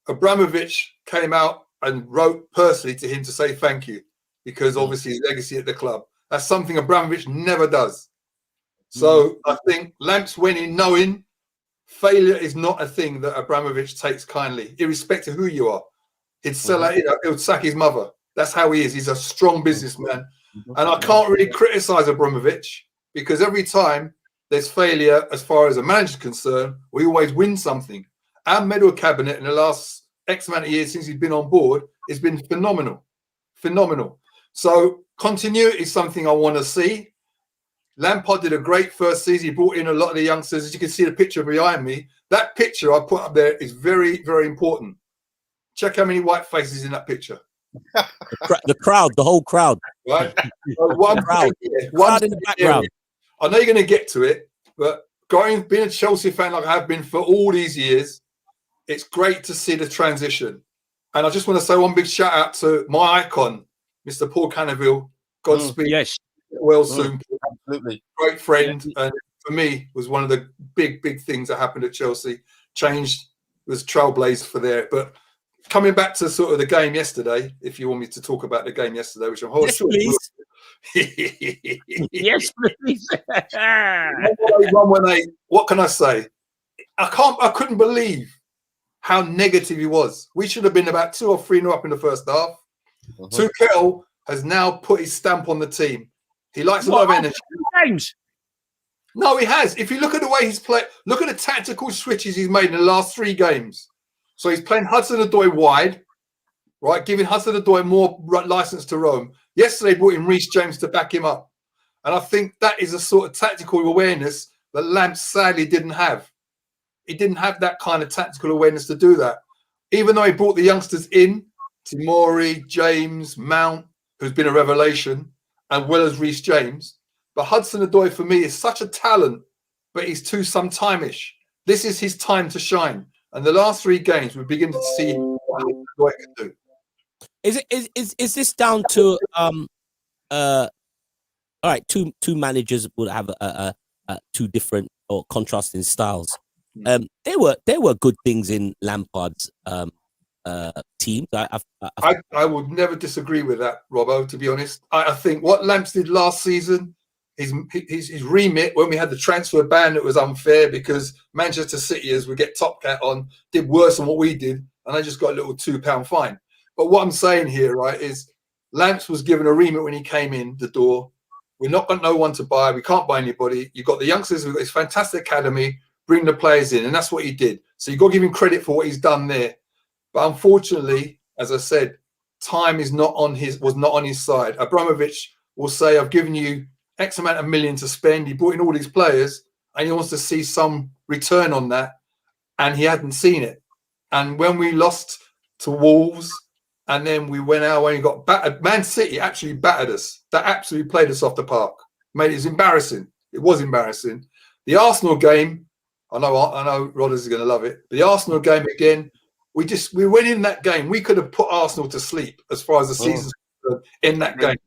Abramovich came out and wrote personally to him to say thank you, because obviously his legacy at the club. That's something Abramovich never does. So I think Lamps went in knowing failure is not a thing that Abramovich takes kindly, irrespective of who you are. He'd sell out, he would sack his mother. That's how he is. He's a strong businessman. And I can't really criticize Abramovich, because every time there's failure as far as a manager's concerned, we always win something. Our medal cabinet in the last X amount of years since he's been on board has been phenomenal. Phenomenal. So continuity is something I want to see. Lampard did a great first season. He brought in a lot of the youngsters. As you can see the picture behind me, that picture I put up there is very, very important. Check how many white faces in that picture. The crowd, the whole crowd. Right? One crowd in the background. I know you're going to get to it, but being a Chelsea fan like I have been for all these years, it's great to see the transition. And I just want to say one big shout out to my icon, Mr. Paul Canaville. Godspeed. Yes. Well soon. Absolutely. Great friend. And for me, was one of the big things that happened at Chelsea. Was trailblazer for there. But coming back to sort of the game yesterday, if you want me to talk about the game yesterday, which I'm sure please. Yes, please. 1-1-8. What can I say? I couldn't believe how negative he was. We should have been about 2 or 3 up in the first half. Tuchel has now put his stamp on the team. He likes a lot of energy. Games. No, he has. If you look at the way he's played, look at the tactical switches he's made in the last 3 games. So he's playing Hudson-Odoi wide, right, giving Hudson-Odoi more license to roam. Yesterday, brought in Reece James to back him up. And I think that is a sort of tactical awareness that Lamps sadly didn't have. He didn't have that kind of tactical awareness to do that. Even though he brought the youngsters in, Timori, James, Mount, who's been a revelation, as well as Reece James. But Hudson-Odoi, for me, is such a talent, but he's too sometime-ish. This is his time to shine. And the last 3 games, we begin to see what Hudson-Odoi can do. Is this down to all right, two managers would have two different or contrasting styles. There were good things in Lampard's team. I would never disagree with that, Robbo, to be honest. I think what Lamps did last season, his remit when we had the transfer ban, it was unfair because Manchester City, as we get Top Cat on, did worse than what we did, and they just got a little £2 fine. But what I'm saying here, right, is Lamps was given a remit when he came in the door. We're not got no one to buy. We can't buy anybody. You've got the youngsters. We've got this fantastic academy. Bring the players in, and that's what he did. So you've got to give him credit for what he's done there. But unfortunately, as I said, time was not on his side. Abramovich will say, "I've given you X amount of million to spend." He brought in all these players, and he wants to see some return on that, and he hadn't seen it. And when we lost to Wolves, and then we went our way and got battered, Man City actually battered us. That absolutely played us off the park. Mate, it was embarrassing. It was embarrassing. The Arsenal game, I know Rodders is going to love it. The Arsenal game again, we went in that game. We could have put Arsenal to sleep as far as the season's concerned in that game.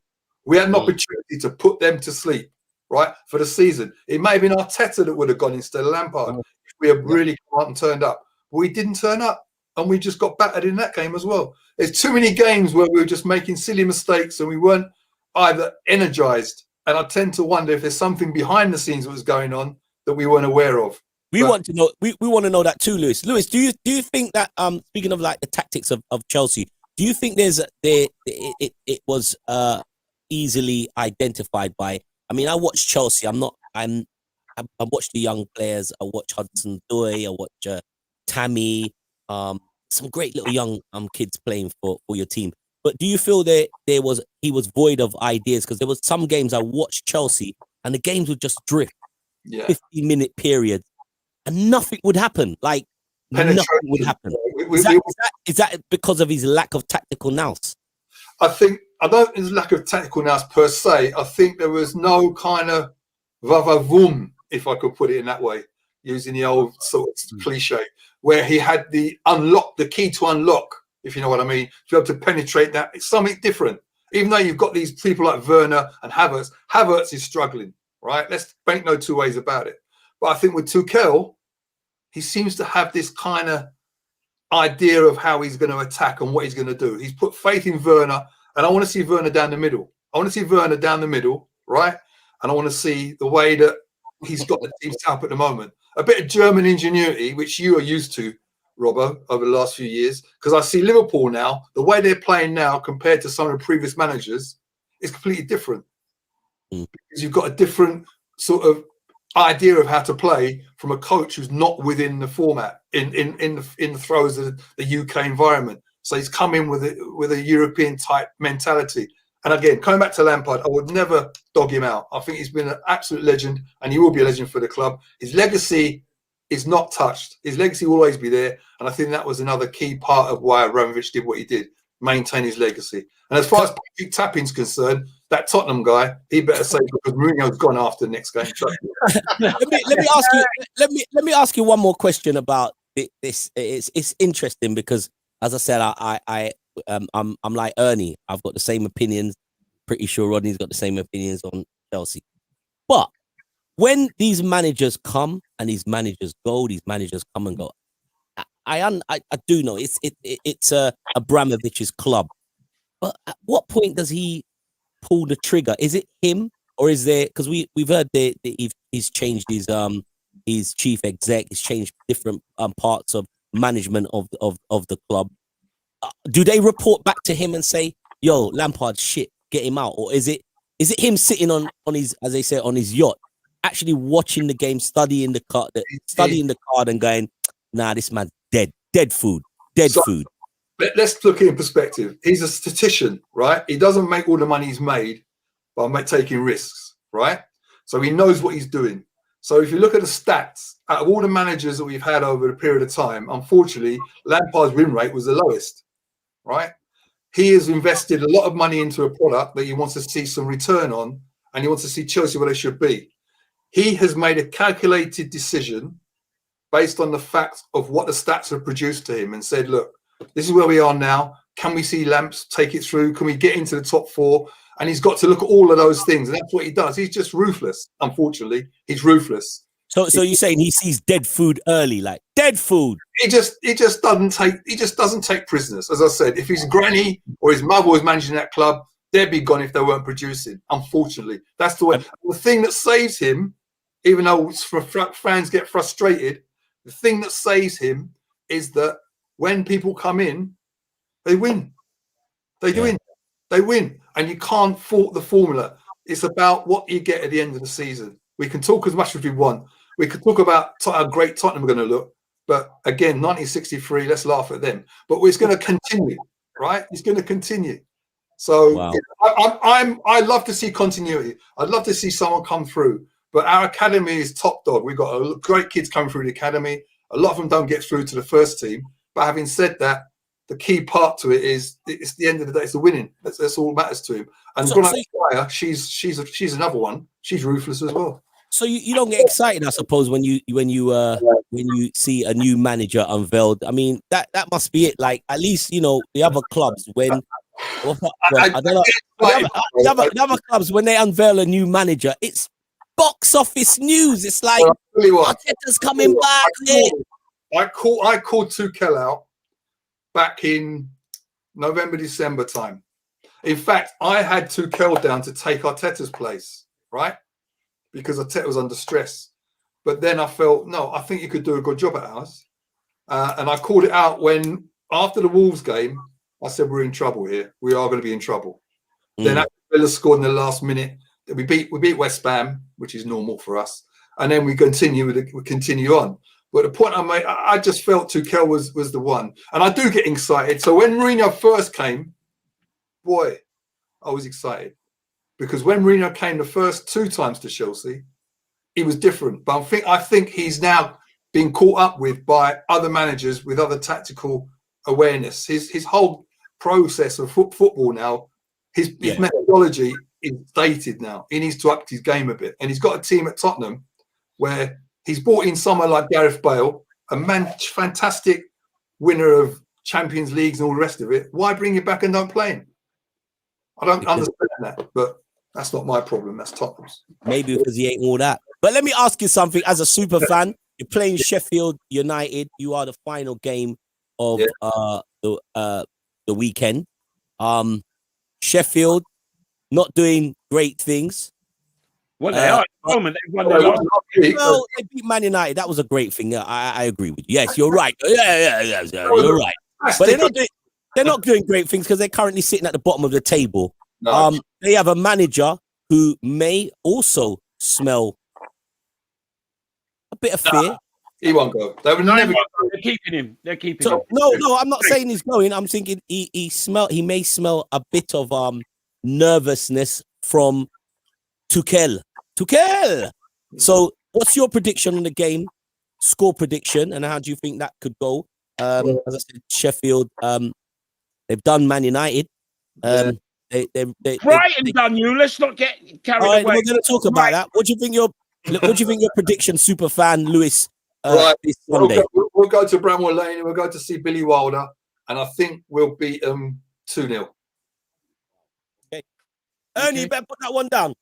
We had an opportunity to put them to sleep, right, for the season. It may have been Arteta that would have gone instead of Lampard if we had really come out and turned up. But we didn't turn up, and we just got battered in that game as well. There's too many games where we were just making silly mistakes and we weren't either energized. And I tend to wonder if there's something behind the scenes that was going on that we weren't aware of. We want to know. We want to know that too, Lewis. Lewis, do you think that speaking of like the tactics of Chelsea, do you think it was easily identified by? I mean, I watched Chelsea. I watched the young players. I watched Hudson-Odoi. I watched Tammy. Some great little young kids playing for your team. But do you feel that he was void of ideas? Because there was some games I watched Chelsea and the games would just drift. 15-minute period. And nothing would happen. Like nothing would happen. Is that because of his lack of tactical nous? I don't think there's lack of tactical nous per se. I think there was no kind of va-va-voom, if I could put it in that way, using the old sort of cliche, where he had the key to unlock, if you know what I mean, to be able to penetrate that. It's something different. Even though you've got these people like Werner and Havertz. Havertz is struggling, right? Let's make no two ways about it. But I think with Tuchel, he seems to have this kind of idea of how he's going to attack and what he's going to do. He's put faith in Werner, and I want to see Werner down the middle. Right? And I want to see the way that he's got the team set up at the moment. A bit of German ingenuity, which you are used to, Robbo, over the last few years. Because I see Liverpool now, the way they're playing now compared to some of the previous managers is completely different. Because you've got a different sort of idea of how to play from a coach who's not within the format in the throes of the UK environment. So he's come in with a European type mentality. And again, coming back to Lampard, I would never dog him out. I think he's been an absolute legend, and he will be a legend for the club. His legacy is not touched. His legacy will always be there, and I think that was another key part of why Abramovich did what he did, maintain his legacy. And as far as Patrick Tapping's concerned, that Tottenham guy, he better say because Mourinho's gone after the next game. let me ask you one more question about this. It's interesting because, as I said, I'm like Ernie. I've got the same opinions. Pretty sure Rodney's got the same opinions on Chelsea. But when these managers come and these managers go, these managers come and go. I do know it's Abramovich's club. But at what point does he pull the trigger? Is it him, or is there? Because we've heard that he's changed his chief exec. He's changed different parts of management of the club, do they report back to him and say, "Yo, Lampard, shit, get him out," or is it him sitting on his, as they say, on his yacht, actually watching the game, studying the card, and going, "Nah, this man's dead food." Let's look in perspective. He's a statistician, right? He doesn't make all the money he's made by taking risks, right? So he knows what he's doing. So if you look at the stats, out of all the managers that we've had over a period of time, unfortunately, Lampard's win rate was the lowest, right? He has invested a lot of money into a product that he wants to see some return on, and he wants to see Chelsea where they should be. He has made a calculated decision based on the facts of what the stats have produced to him and said, look, this is where we are now. Can we see Lamps take it through? Can we get into the top four? And he's got to look at all of those things. And that's what he does. He's just ruthless. Unfortunately, he's ruthless. So you're saying he sees dead food early, like dead food. He just doesn't take prisoners. As I said, if his granny or his mother was managing that club, they'd be gone if they weren't producing. Unfortunately, that's the way. The thing that saves him, even though fans get frustrated, the thing that saves him is that when people come in, they win. They win. And you can't fault the formula. It's about what you get at the end of the season. We can talk as much as we want. We could talk about how great Tottenham are going to look. But again, 1963, let's laugh at them. But it's going to continue, right? It's going to continue. So wow. I love to see continuity. I'd love to see someone come through. But our academy is top dog. We've got great kids coming through the academy. A lot of them don't get through to the first team. But having said that, the key part to it is it's the end of the day. It's the winning. That's all that matters to him. And Fire, she's another one. She's ruthless as well. So you don't get excited, I suppose, when you see a new manager unveiled. I mean, that must be it. Like at least the other clubs when the other clubs when they unveil a new manager, it's box office news. It's like Arteta's coming back. I called Tuchel out back in November, December time. In fact, I had Tuchel down to take Arteta's place, right? Because Arteta was under stress. But then I felt, no, I think you could do a good job at ours. And I called it out when, after the Wolves game, I said, we're in trouble here. We are going to be in trouble. Then after Villa scored in the last minute, we beat West Ham, which is normal for us. And then we continue on. But the point I made, I just felt Tuchel was the one. And I do get excited. So when Mourinho first came, boy, I was excited. Because when Mourinho came the first 2 times to Chelsea, he was different. But I think he's now being caught up with by other managers with other tactical awareness. His whole process of football now, his methodology is dated now. He needs to up his game a bit. And he's got a team at Tottenham where he's brought in someone like Gareth Bale, a fantastic winner of Champions Leagues and all the rest of it. Why bring him back and don't play him? I don't understand that, but that's not my problem. That's Tottenham's. Maybe because he ain't all that. But let me ask you something. As a super fan, you're playing Sheffield United. You are the final game of the weekend. Sheffield not doing great things. Well, they are at the moment. Well, they beat Man United. That was a great thing. I agree with you. Yes, you're right. Yeah, you're right. But they're not doing great things because they're currently sitting at the bottom of the table. No. They have a manager who may also smell a bit of fear. He won't go. They would never. They're keeping him. Him. No. I'm not saying he's going. I'm thinking he may smell a bit of nervousness from Tuchel. So, what's your prediction on the game? Score prediction, and how do you think that could go? As I said, Sheffield. They've done Man United. Brighton done you. Let's not get carried away. We're going to talk about that. What do you think your prediction, super fan Lewis? This Sunday? We'll go to Bramwell Lane. We'll go to see Billy Wilder, and I think we'll beat them 2-0. Okay. Ernie, you better put that one down.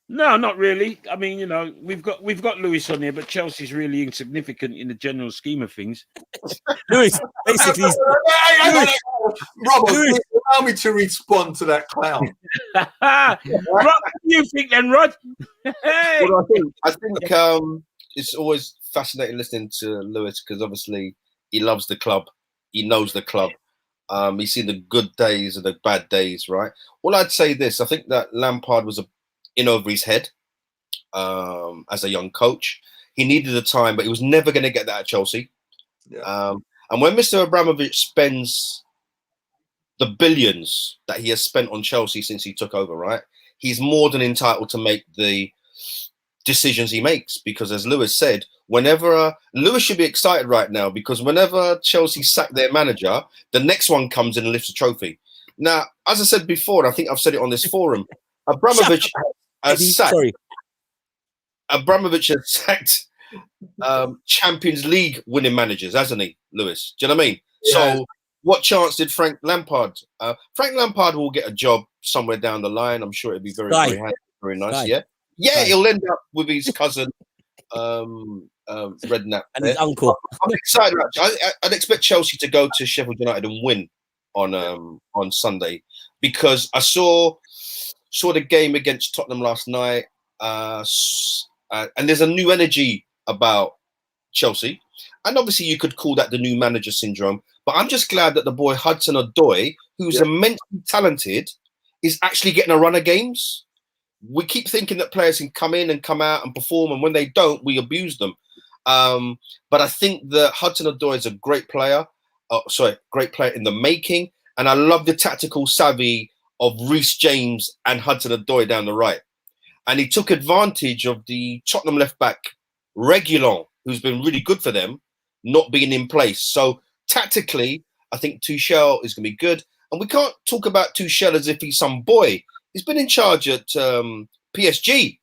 No, not really. I mean, we've got Lewis on here, but Chelsea's really insignificant in the general scheme of things. Lewis, basically, Robert, please allow me to respond to that clown. Rod, what do you think then, Rod? Hey. Well, I think it's always fascinating listening to Lewis because obviously He loves the club. He knows the club. He's seen the good days and the bad days, right? Well, I'd say this. I think that Lampard was in over his head as a young coach. He needed the time, but he was never going to get that at Chelsea. Yeah. And when Mr. Abramovich spends the billions that he has spent on Chelsea since he took over, right? He's more than entitled to make the decisions he makes, because as Lewis said, whenever Lewis should be excited right now, because whenever Chelsea sack their manager, the next one comes in and lifts a trophy. Now, as I said before, and I think I've said it on this forum, Abramovich has sacked Champions League winning managers, hasn't he, Lewis? Do you know what I mean? Yeah. So what chance did Frank Lampard? Frank Lampard will get a job somewhere down the line. I'm sure it'd be very, very handy, very nice. Yeah, he'll end up with his cousin, Redknapp, and his uncle. I'm excited. I'd expect Chelsea to go to Sheffield United and win on Sunday, because I saw the game against Tottenham last night, and there's a new energy about Chelsea, and obviously you could call that the new manager syndrome. But I'm just glad that the boy Hudson-Odoi, who's immensely talented, is actually getting a run of games. We keep thinking that players can come in and come out and perform, and when they don't, we abuse them. But I think that Hudson-Odoi is a great player. Great player in the making. And I love the tactical savvy of Reece James and Hudson-Odoi down the right. And he took advantage of the Tottenham left-back, Reguilon, who's been really good for them, not being in place. So tactically, I think Tuchel is going to be good. And we can't talk about Tuchel as if he's some boy. He's been in charge at PSG,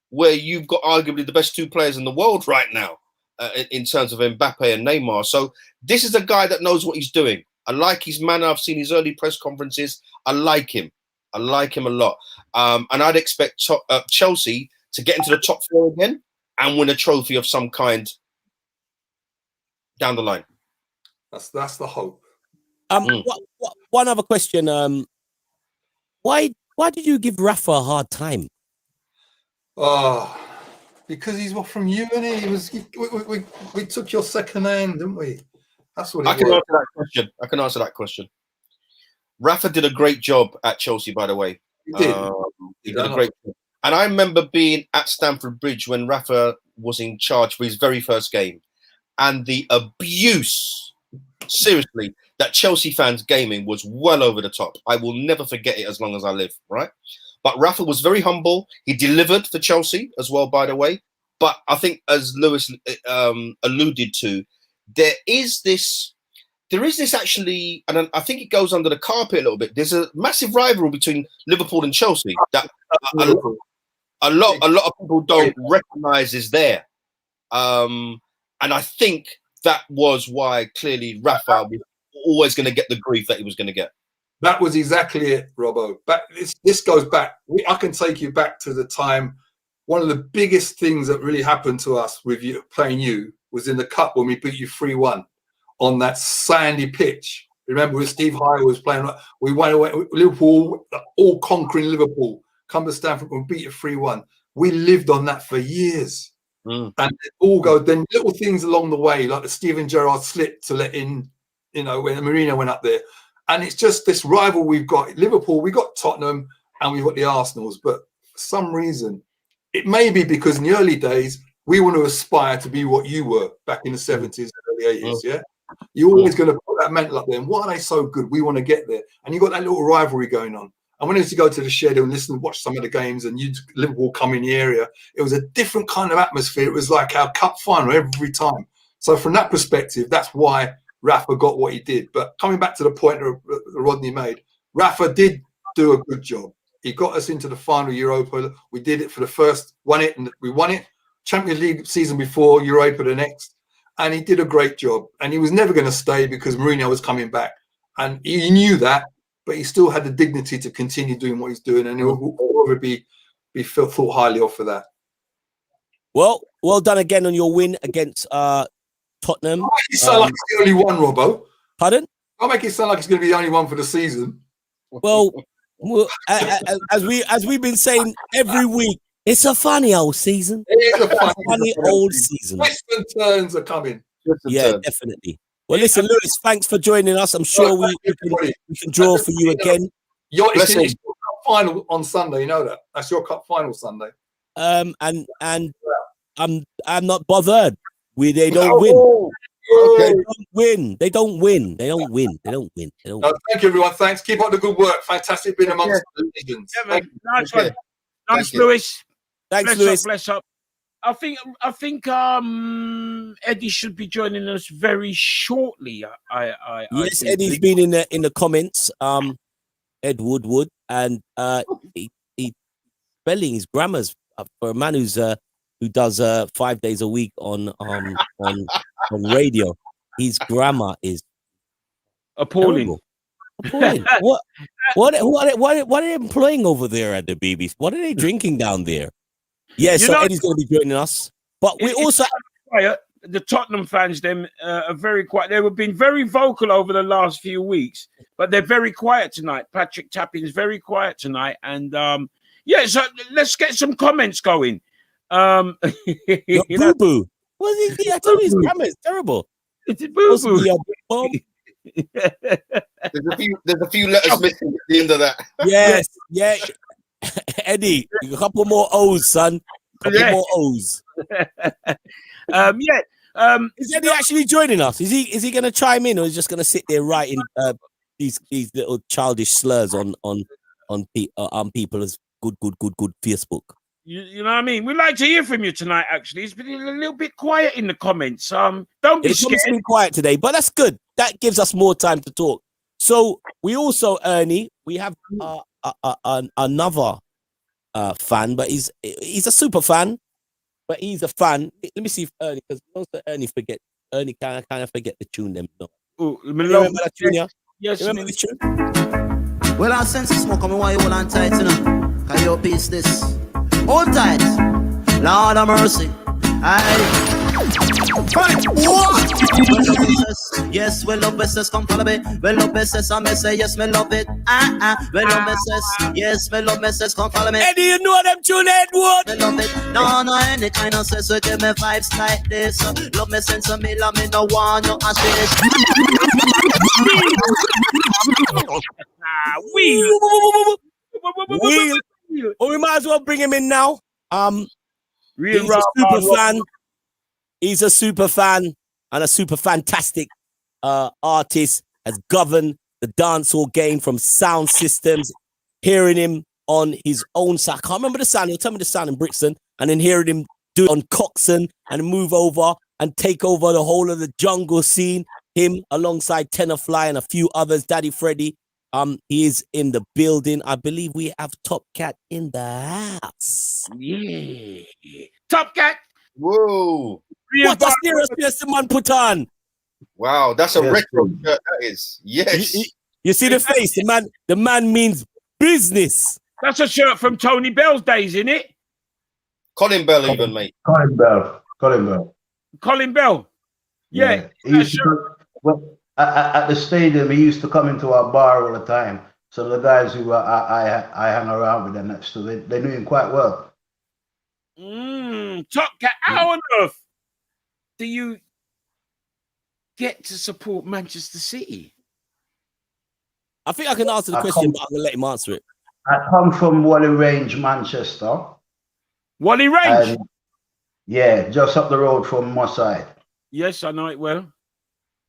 where you've got arguably the best two players in the world right now in terms of Mbappe and Neymar. So this is a guy that knows what he's doing. I like his manner. I've seen his early press conferences. I like him. I like him a lot. And I'd expect Chelsea to get into the top four again and win a trophy of some kind down the line. That's the hope. One other question. Why did you give Rafa a hard time? Because he's from you, and we took your second hand, didn't we? That's what I can answer that question. Rafa did a great job at Chelsea, by the way. He did. He did a great job. And I remember being at Stamford Bridge when Rafa was in charge for his very first game. And the abuse, seriously, that Chelsea fans gaming was well over the top. I will never forget it as long as I live, right? But Rafa was very humble. He delivered for Chelsea as well, by the way. But I think, as Lewis alluded to, there is this actually, and I think it goes under the carpet a little bit. There's a massive rivalry between Liverpool and Chelsea that a lot of people don't recognise is there. And I think that was why clearly Rafa was always going to get the grief that he was going to get. That was exactly it, Robbo. But this goes back. I can take you back to the time. One of the biggest things that really happened to us with you playing you was in the cup when we beat you 3-1 on that sandy pitch. Remember when Steve Hire was playing? We went away. Liverpool, all conquering Liverpool, come to Stamford and beat you 3-1. We lived on that for years. And it all goes. Then little things along the way, like the Steven Gerrard slip to let in, when Mourinho went up there. And it's just this rival we've got. Liverpool, we got Tottenham, and we've got the Arsenals. But for some reason, it may be because in the early days, we want to aspire to be what you were back in the 70s and early 80s, yeah? You're always going to put that mantle up there. And why are they so good? We want to get there. And you've got that little rivalry going on. And when I used to go to the shed and listen, watch some of the games, and Liverpool come in the area, it was a different kind of atmosphere. It was like our cup final every time. So from that perspective, that's why Rafa got what he did. But coming back to the point that Rodney made, Rafa did do a good job. He got us into the final Europa. We did it for the first, won it. Champions League season before, Europa the next. And he did a great job. And he was never going to stay because Mourinho was coming back. And he knew that, but he still had the dignity to continue doing what he's doing. And he will be thought highly of for that. Well done again on your win against Tottenham. I'll make it sound like it's the only one, Robbo. Pardon? I'll make it sound like it's going to be the only one for the season. Well, as we've been saying every week, it's a funny old season. It is a funny old season. Twists and turns are coming. Yeah, definitely. Well, listen, Lewis, thanks for joining us. I'm sure we can draw for you again. It's your cup final on Sunday. You know that. That's your cup final Sunday. And I'm not bothered. They don't win. Okay. They don't win. No, thank you, everyone. Thanks. Keep up the good work. Fantastic being amongst the legends. Yeah, man. Nice Okay. one. Nice, Thank you. Lewis. Thanks, Bless Lewis. up, bless up. I think Eddie should be joining us very shortly. Yes, think. Eddie's been in the comments. Ed Woodwood, and he spelling his grammars for a man who does 5 days a week on radio. His grammar is appalling. Appalling. What are they employing over there at the BBC? What are they drinking down there? Yeah, so Eddie's going to be joining us. But we also quiet. The Tottenham fans, them are very quiet. They have been very vocal over the last few weeks, but they're very quiet tonight. Patrick Tapping's very quiet tonight, and so let's get some comments going. Boo boo. What is he? I told you his grammar is terrible. It's a boo boo. There's a few letters missing at the end of that. Yes, yeah. Eddie, a couple more O's, son. A couple more O's. Is Eddie actually joining us? Is he going to chime in, or is he just going to sit there writing these little childish slurs on people's good Facebook? You know what I mean? We'd like to hear from you tonight. Actually, it's been a little bit quiet in the comments. Don't be scared. It's been quiet today, but that's good. That gives us more time to talk. So we also, Ernie, we have another fan, but he's a super fan, but he's a fan. Let me see if Ernie, because most of Ernie kind of forget the tune them. No. Remember that tune, yeah? Yes. Remember the tune? Well, I sense the smoke, and why you hold on tight, you know? Can you piece this? Hold tight. Lord of mercy. Yes, we love business, come follow me. We love business, I may say yes, we love it. We love business, yes, we love business, come follow me. Eddie, you know them tune, Edward. We love it. No, any kind of sense, so give me vibes like this. Love me sense of me, love me, no one, you ask we might as well bring him in now. He's a super fan. He's a super fan and a super fantastic artist. Has governed the dancehall game from sound systems. Hearing him on his own sound. I can't remember the sound. He'll tell me the sound in Brixton, and then hearing him do it on Coxon and move over and take over the whole of the jungle scene. Him alongside Tenor and a few others. Daddy Freddy. He is in the building. I believe we have Top Cat in the house. Yeah. Top Cat. Whoa. What a serious the man put on. Wow, that's a retro shirt, that is. Yes. You see the face? The man means business. That's a shirt from Tony Bell's days, isn't it? Colin Bell even, mate. Colin Bell. Colin Bell. Yeah. At the stadium, he used to come into our bar all the time. So the guys who I hang around with them next to, they knew him quite well. Top Cat, how on earth do you get to support Manchester City? I think I can answer the question, but I'm going to let him answer it. I come from Wally Range, Manchester. Wally Range? Yeah, just up the road from Moss Side. Yes, I know it well.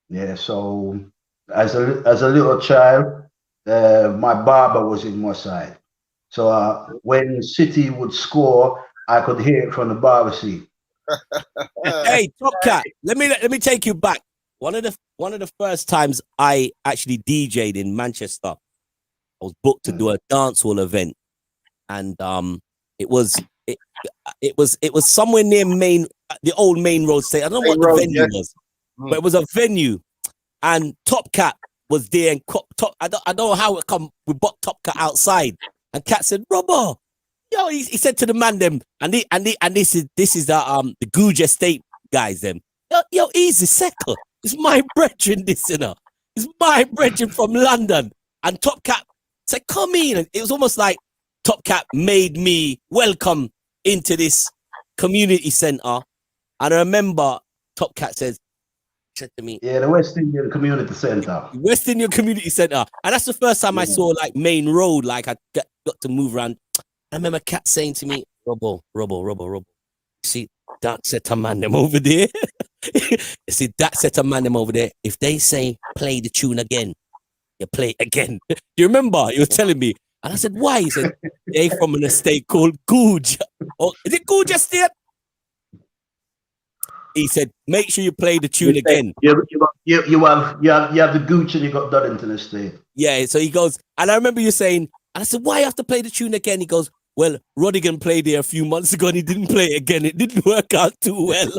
Yeah, so as a little child, my barber was in Moss Side. So when City would score, I could hear it from the barber seat. Hey, Top Cat, let me take you back. One of the first times I actually DJ'd in Manchester, I was booked to do a dancehall event, and it was somewhere near the old main road station. I don't know what the venue was, but it was a venue, and Top Cat was there. And I don't know how it come. We bought Top Cat outside, and Cat said, "Robbo, yo," he said to the man them, and this is the Googe Estate guys them. Yo, easy second. It's my brethren, this, you know. It's my brethren from London. And Top Cat said, "Come in." And it was almost like Top Cat made me welcome into this community centre. And I remember Top Cat says, said to me, Yeah, the West Indian Community Centre. West Indian Community Centre. And that's the first time I saw like Main Road, like I got to move around. I remember Cat saying to me, Robbo. See, that set a man them over there. You see, that set a man them over there. If they say play the tune again, you play it again. Do you remember? You were telling me. And I said, why? He said, they from an estate called Googe. Oh, is it Googe Estate? He said, make sure you play the tune again. You have the Gooch and you got Duddington Estate. Yeah, so he goes, and I remember you saying, and I said, why you have to play the tune again? He goes, well, Rodigan played there a few months ago and he didn't play it again. It didn't work out too well.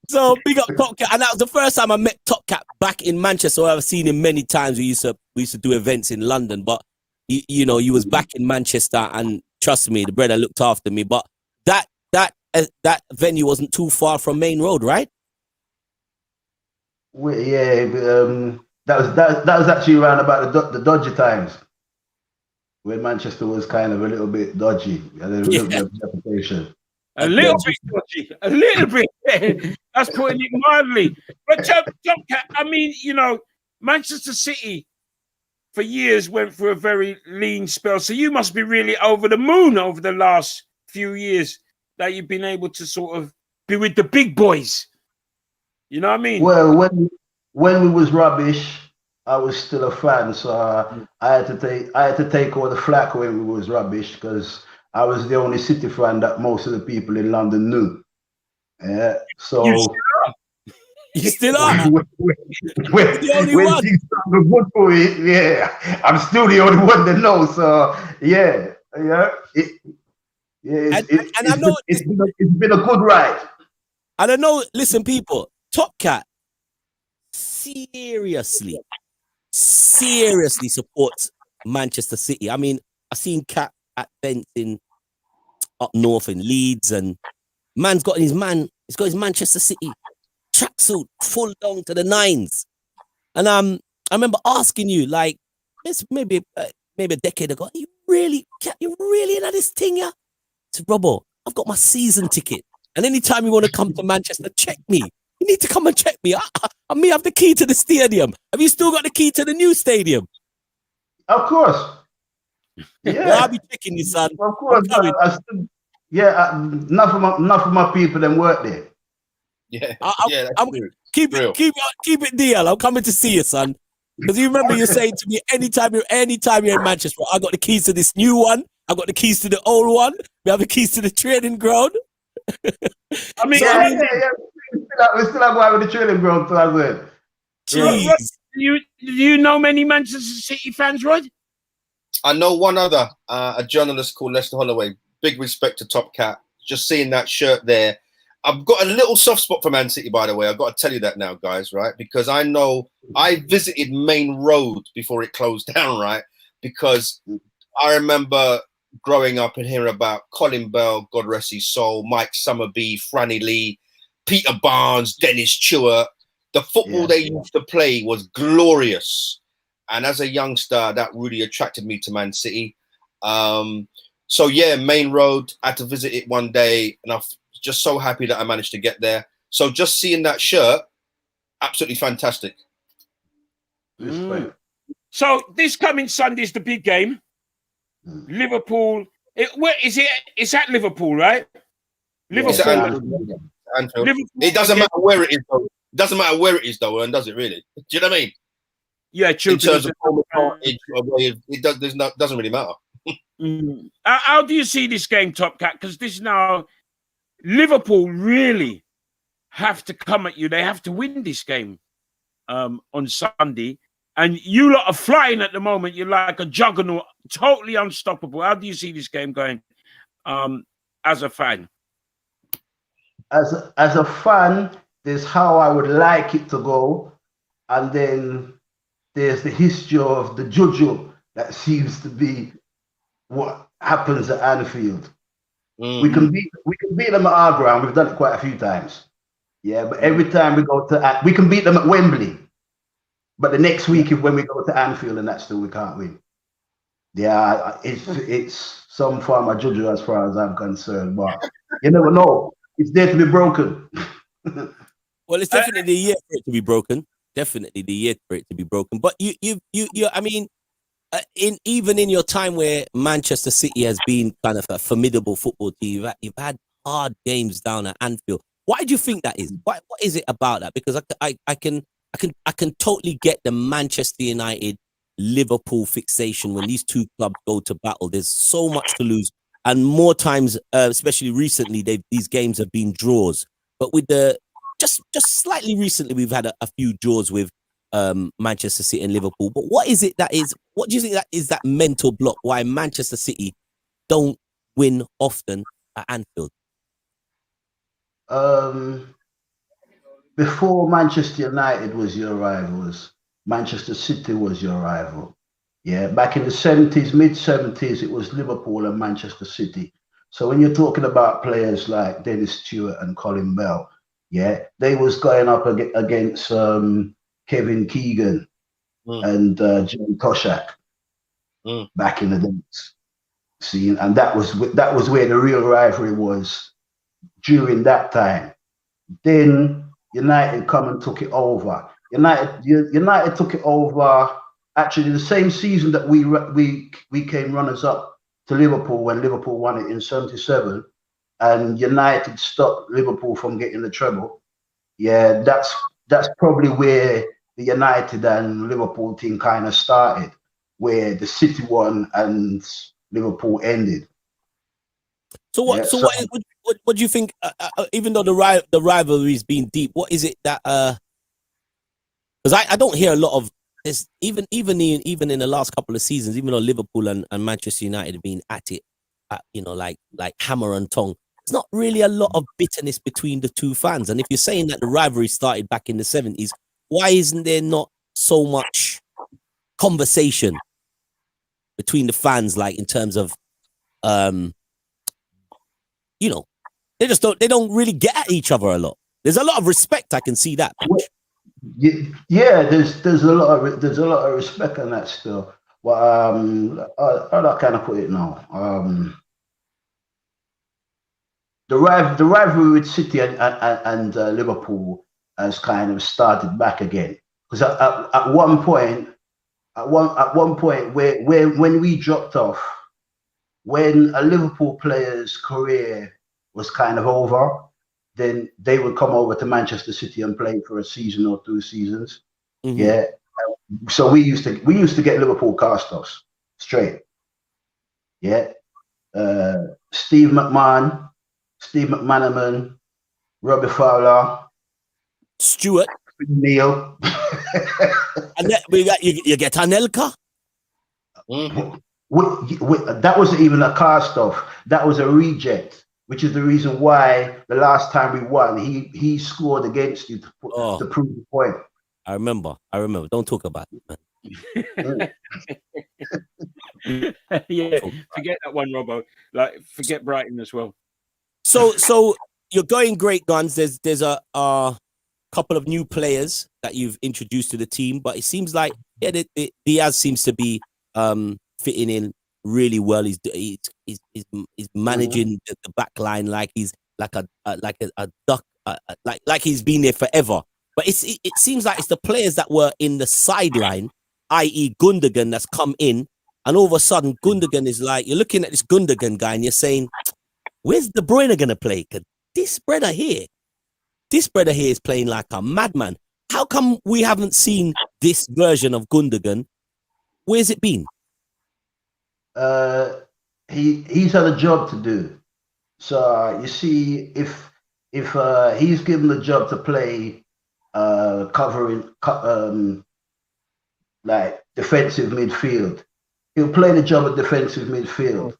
So big up Top Cat. And that was the first time I met Top Cat back in Manchester. I've seen him many times. We used to do events in London, but he was back in Manchester, and trust me, the brother looked after me. But that venue wasn't too far from Main Road, right? That was actually around about the dodgy times, when Manchester was kind of a little bit dodgy, and a little bit of reputation. A little bit dodgy, a little bit. That's putting it mildly. But Top Cat, I mean, Manchester City for years went through a very lean spell. So you must be really over the moon over the last few years that you've been able to sort of be with the big boys. You know what I mean? Well, when we was rubbish, I was still a fan, so I had to take all the flack when we was rubbish, because I was the only City fan that most of the people in London knew. Yeah, so you still are. When things started good for me, yeah, I'm still the only one that knows. So yeah. It's been a good ride. And I know, listen, people, Top Cat seriously supports Manchester City. I mean, I've seen Cat at events in up north in Leeds, and he's got his Manchester City tracksuit full down to the nines. And I remember asking you, like, it's maybe a decade ago, you really into this thing, yeah? I said, Robbo, I've got my season ticket, and anytime you want to come to Manchester, check me. You need to come and check me. I may have the key to the stadium. Have you still got the key to the new stadium? Of course. Yeah, well, I'll be checking you, son. Of course. Enough of my people them work there. Yeah, keep it DL. I'm coming to see you, son. Because you remember you saying to me, anytime you're in Manchester, I got the keys to this new one. I got the keys to the old one. We have the keys to the training ground. I mean, we still have one with the training ground too as well. Jeez. Do you know many Manchester City fans, Rod? I know one other, a journalist called Lester Holloway. Big respect to Top Cat. Just seeing that shirt there. I've got a little soft spot for Man City, by the way. I've got to tell you that now, guys, right? Because I know I visited Main Road before it closed down, right? Because I remember growing up and hearing about Colin Bell, God rest his soul, Mike Summerby, Franny Lee, Peter Barnes, Dennis Chua. The football they used to play was glorious. And as a youngster, that really attracted me to Man City. So, yeah, Main Road, I had to visit it one day, and I'm just so happy that I managed to get there. So just seeing that shirt, absolutely fantastic. So this coming Sunday is the big game. Liverpool. Where is it? It's at Liverpool, right? Liverpool. Anfield. It doesn't matter where it is, though. It doesn't matter where it is, though, and does it really? Do you know what I mean? Yeah, true. In terms of it doesn't really matter. How do you see this game, Top Cat? Because this now, Liverpool really have to come at you. They have to win this game on Sunday. And you lot are flying at the moment. You're like a juggernaut, totally unstoppable. How do you see this game going as a fan? As a fan, there's how I would like it to go. And then there's the history of the juju that seems to be what happens at Anfield. We can beat them at our ground. We've done it quite a few times. Yeah, but every time we go to, we can beat them at Wembley. But the next week, when we go to Anfield and that still we can't win. Yeah, it's some form of juju as far as I'm concerned. But you never know. it's there to be broken. Well, it's definitely the year for it to be broken. Definitely the year for it to be broken. But you I mean, even in your time where Manchester City has been kind of a formidable football team, you've had hard games down at Anfield. Why do you think that is? What is it about that? Because I can totally get the Manchester United Liverpool fixation when these two clubs go to battle. There's so much to lose, and more times, especially recently, these games have been draws. But with the just slightly recently, we've had a few draws with Manchester City and Liverpool. But what is it that is? What do you think that is that mental block? Why Manchester City don't win often at Anfield? Before Manchester United was your rivals, Manchester City was your rival. Yeah, back in the 70s, mid-70s, it was Liverpool and Manchester City. So when you're talking about players like Dennis Stewart and Colin Bell, yeah, they was going up against Kevin Keegan and Jim Toshak back in the days. See, and that was where the real rivalry was during that time. Then United come and took it over. United took it over actually the same season that we came runners up to Liverpool when Liverpool won it in '77, and United stopped Liverpool from getting the treble. Yeah, that's probably where the United and Liverpool team kind of started, where the City won and Liverpool ended. So what? Yeah, What do you think? Even though the rivalry's been deep, what is it that? Because I don't hear a lot of this. Even in the last couple of seasons, even though Liverpool and Manchester United have been at it, like hammer and tongue. There's not really a lot of bitterness between the two fans. And if you're saying that the rivalry started back in the 70s, why isn't there not so much conversation between the fans, like in terms of, they don't really get at each other a lot. There's a lot of respect. I can see that. Yeah, there's a lot of respect on that still. Well, how do I kind of put it now? The rivalry with City and Liverpool has kind of started back again, because at one point where when we dropped off, when a Liverpool player's career was kind of over, then they would come over to Manchester City and play for a season or 2 seasons. Mm-hmm. Yeah, so we used to get Liverpool cast-offs straight. Yeah, Steve McManaman, Robbie Fowler, Stewart, Neil, and then you get Anelka. Mm-hmm. That wasn't even a cast-off. That was a reject, which is the reason why the last time we won, he scored against you to prove the point. I remember. Don't talk about it, man. Yeah, forget that one, Robbo. Like, forget Brighton as well. So you're going great guns. There's a couple of new players that you've introduced to the team, but it seems like Diaz seems to be fitting in really well. He's managing the back line like he's like a duck, like he's been there forever. But it seems like it's the players that were in the sideline, i.e. Gundogan, that's come in, and all of a sudden Gundogan is like, you're looking at this Gundogan guy and you're saying, where's De Bruyne gonna play? Because this brother here is playing like a madman. How come we haven't seen this version of Gundogan? Where's it been? He's had a job to do. So you see, if he's given the job to play covering like defensive midfield, he'll play the job at defensive midfield.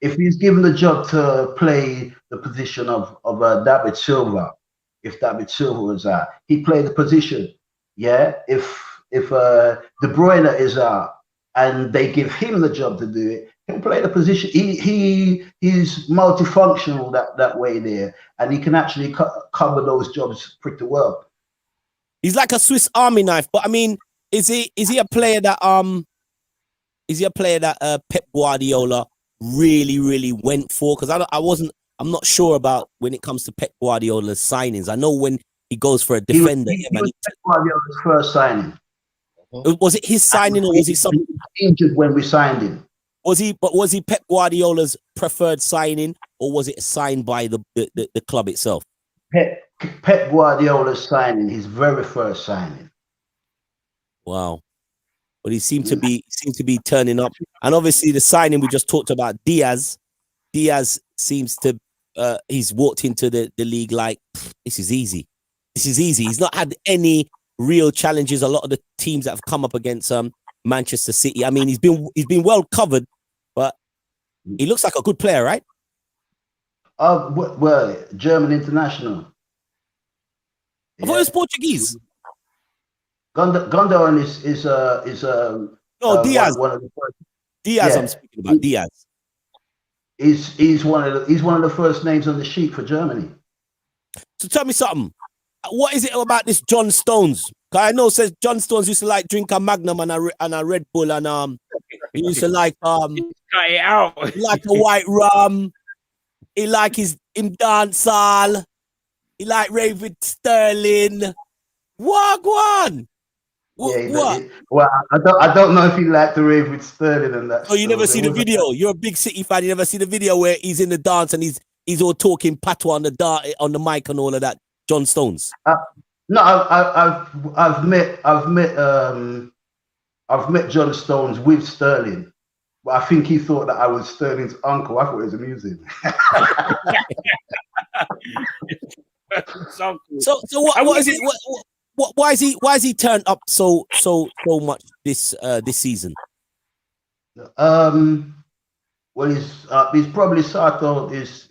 If he's given the job to play the position of David Silva, if David Silva was out, he'd play the position. Yeah. If De Bruyne is out and they give him the job to do it, he'll play the position. He's multifunctional that way there, and he can actually cover those jobs pretty well. He's like a Swiss Army knife. But I mean, is he a player that Pep Guardiola really went for? Because I I'm not sure about when it comes to Pep Guardiola's signings. I know when he goes for a He was, defender, he was Pep Guardiola's first signing. was it his signing or was he some? He was injured when we signed him. Was he Pep Guardiola's preferred signing, or was it signed by the club itself? Pep Guardiola's signing, his very first signing. Wow. But he seemed to be turning up. And obviously the signing we just talked about, Diaz seems to he's walked into the league like this is easy. This is easy. He's not had any real challenges. A lot of the teams that have come up against Manchester City. I mean, he's been well covered, but he looks like a good player, right? Well, German international. I thought it was Portuguese. Gundogan is Diaz. One of the first. Diaz, I'm speaking about Diaz. He's one of the first names on the sheet for Germany. So tell me something. What is it about this John Stones? Cause I know says John Stones used to like drink a Magnum and a Red Bull, and he used to like cut it out. He like a white rum. He like him dancehall. He like rave with Sterling. What? Well, I don't know if he liked to rave with Sterling and that. Oh, you never see the video. You're a big City fan. You never see the video where he's in the dance and he's all talking patois on the mic and all of that. John Stones. No, I've met John Stones with Sterling, but I think he thought that I was Sterling's uncle. I thought it was amusing. So what is it? Why is he turned up so much this season? Well, he's probably sorted out his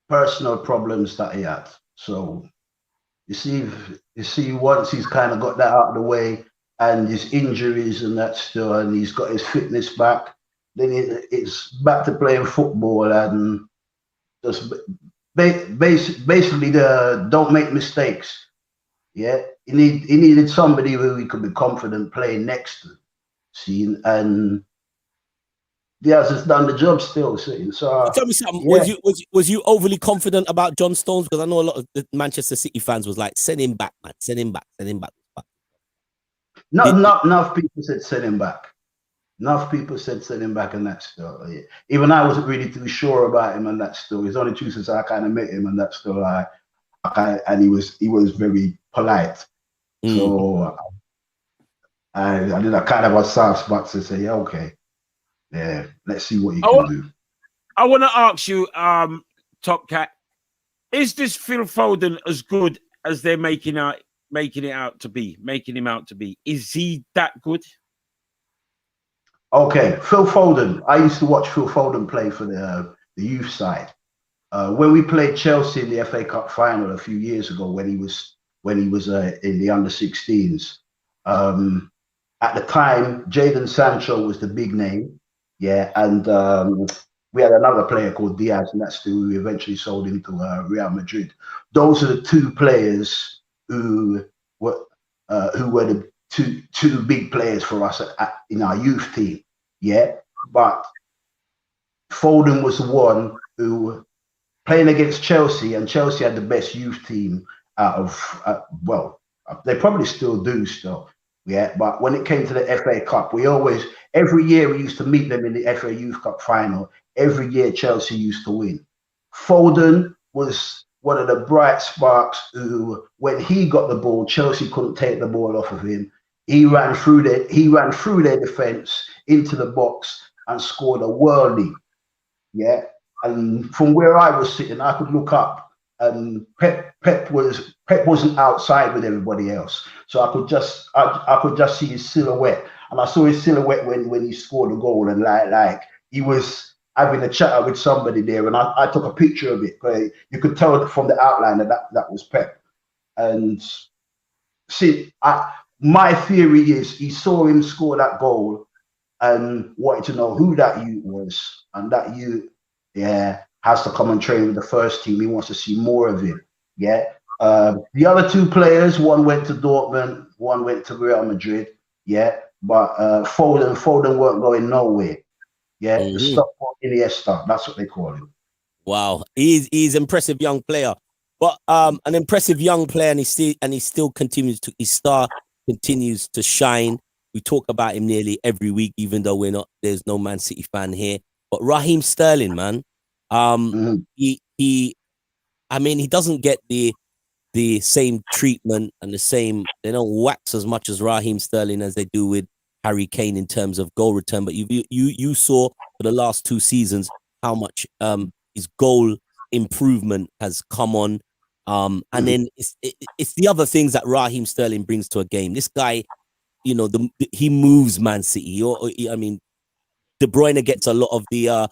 personal problems that he had. So you see, once he's kind of got that out of the way and his injuries and that still, and he's got his fitness back, then it's back to playing football and just basically don't make mistakes. Yeah, he needed somebody who he could be confident playing next to. See, and Diaz has done the job still. See, so tell me something. Yeah. Was you overly confident about John Stones? Because I know a lot of the Manchester City fans was like, send him back, man, send him back. Not enough people said send him back. Enough people said send him back and that stuff. Yeah. Even I wasn't really too sure about him and that stuff. It's only true since I kind of met him and that stuff. And he was very polite. So I did a kind of a soft spot to say, yeah, okay, yeah, let's see what you can do. I want to ask you, Top Cat, is this Phil Foden as good as they're making him out to be? Is he that good? Okay, Phil Foden. I used to watch Phil Foden play for the youth side. When we played Chelsea in the FA Cup final a few years ago, when he was in the under-16s, at the time Jadon Sancho was the big name, yeah, and we had another player called Diaz, and that's who we eventually sold into Real Madrid. Those are the two players who were the two big players for us in our youth team, yeah. But Foden was the one who, playing against Chelsea, and Chelsea had the best youth team out of, they probably still do still, yeah. But when it came to the FA Cup, every year we used to meet them in the FA Youth Cup final. Every year Chelsea used to win. Foden was one of the bright sparks who, when he got the ball, Chelsea couldn't take the ball off of him. He ran through their defense into the box and scored a worldie, yeah. And from where I was sitting, I could look up, and Pep wasn't outside with everybody else, so I could just see his silhouette, and I saw his silhouette when he scored a goal, and like he was having a chat with somebody there, and I took a picture of it. You could tell from the outline that was Pep. And see, my theory is he saw him score that goal and wanted to know who that youth was, and that youth, yeah, has to come and train with the first team. He wants to see more of him. Yeah. The other two players, one went to Dortmund, one went to Real Madrid. Yeah. But Foden weren't going nowhere. Yeah. The Stockport Iniesta, that's what they call him. Wow, he's impressive young player, but an impressive young player, and he still continues to his star continues to shine. We talk about him nearly every week, even though there's no Man City fan here. But Raheem Sterling, man, he I mean, he doesn't get the same treatment and the same. They don't wax as much as Raheem Sterling as they do with Harry Kane in terms of goal return. But you saw for the last 2 seasons how much his goal improvement has come on. And then it's the other things that Raheem Sterling brings to a game. This guy, you know, he moves Man City. I mean, De Bruyne gets a lot of the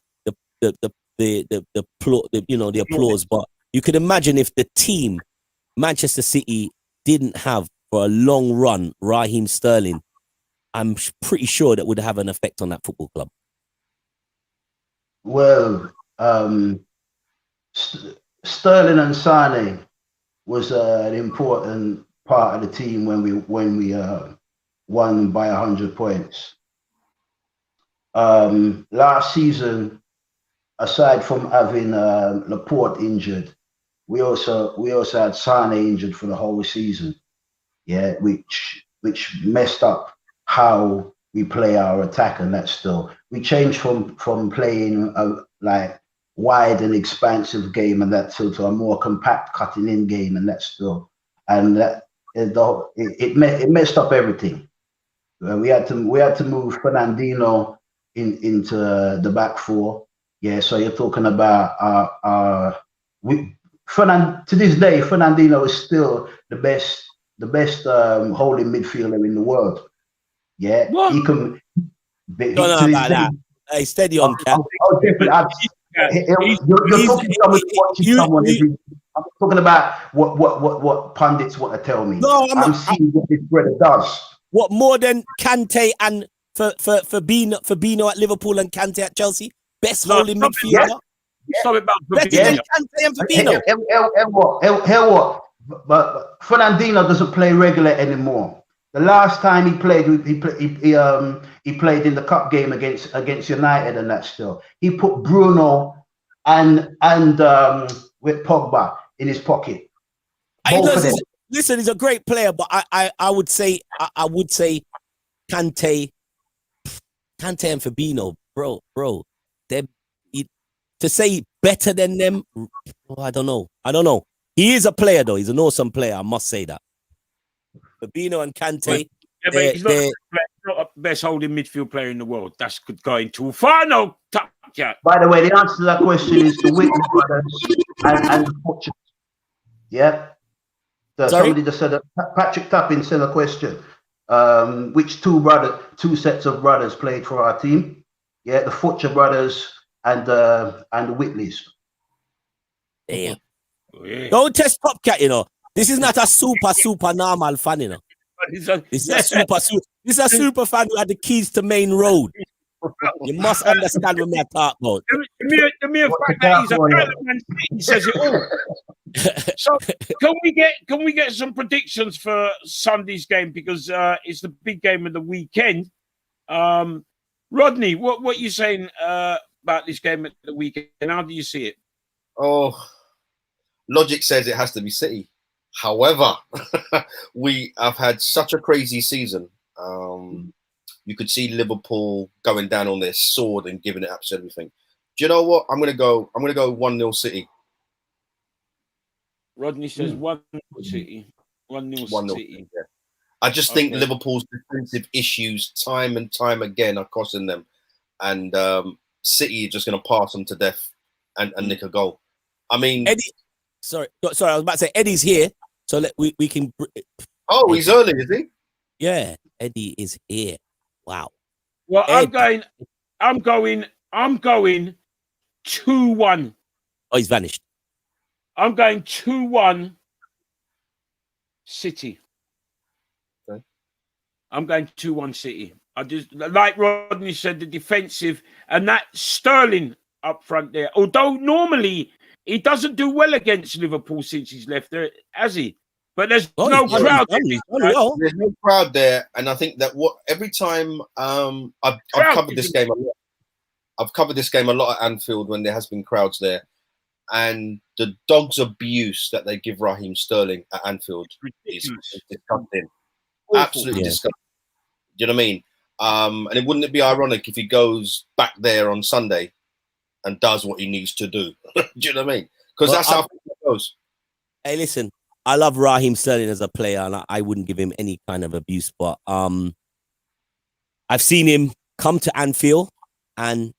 applause, but you could imagine if the team Manchester City didn't have for a long run Raheem Sterling, I'm pretty sure that would have an effect on that football club. Well, Sterling and Sane was an important part of the team when we won by 100 points. Last season, aside from having Laporte injured, we also had Sane injured for the whole season. Yeah, which messed up how we play our attack, and that still we changed from playing a like wide and expansive game and that to a more compact cutting in game, and that still that it messed up everything. We had to move Fernandinho into the back four. Yeah, so you're talking about to this day, Fernandinho is still the best holding midfielder in the world. Yeah, what? He can. Don't know about that. Hey, steady on, Cat. You're talking someone. I'm talking about what pundits want to tell me. No, I'm seeing what this brother does. What more than Kante and Fabinho at Liverpool and Kante at Chelsea? Best holding midfielder. Stop it about Better than Kante and Fabinho. Hell what? But Fernandinho doesn't play regular anymore. The last time he played, he played in the cup game against United, and that still he put Bruno and with Pogba in his pocket. Listen, he's a great player, but I would say Kante and Fabinho, bro. To say better than them, I don't know. He is a player though. He's an awesome player. I must say that. Fabinho and Kante. Yeah, but he's not the best holding midfield player in the world. That's going too far. No, by the way, the answer to that question is the Whitney brothers and the Butchers. Yeah. Somebody just said that Patrick Tappin sent a question. Which two sets of brothers played for our team? Yeah, the Fixture brothers and the Whitleys. Damn. Oh, yeah. Don't test Top Cat, you know. This is not a super normal fan, you know. This is a super fan who had the keys to Main Road. You must understand what I'm talking about. The mere fact that he's a man, he says it all. So can we get some predictions for Sunday's game, because it's the big game of the weekend. Rodney, what are you saying about this game at the weekend? How do you see it? Oh, logic says it has to be City. However, we have had such a crazy season. You could see Liverpool going down on their sword and giving it absolutely everything. Do you know what? I'm gonna go 1-0 City. Rodney says 1-0 City. 1-0 City. Yeah. I just think Liverpool's defensive issues time and time again are costing them, and City are just going to pass them to death and nick a goal. I mean, Eddie. Sorry, I was about to say Eddie's here, so we can. Oh, he's early, is he? Yeah, Eddie is here. Wow. Well, Ed. I'm going 2-1. Oh, he's vanished. I'm going 2-1 City. Okay. I'm going 2-1 City. I just, like Rodney said, the defensive and that Sterling up front there. Although normally he doesn't do well against Liverpool since he's left there, has he? But there's no crowd. There's no crowd there, and I think that every time I've covered this game a lot. I've covered this game a lot at Anfield when there has been crowds there, and the dog's abuse that they give Raheem Sterling at Anfield is disgusting. Absolutely disgusting. Do you know what I mean? And wouldn't it be ironic if he goes back there on Sunday and does what he needs to do? Do you know what I mean? Because that's how it goes. Hey, listen, I love Raheem Sterling as a player, and I wouldn't give him any kind of abuse. But I've seen him come to Anfield and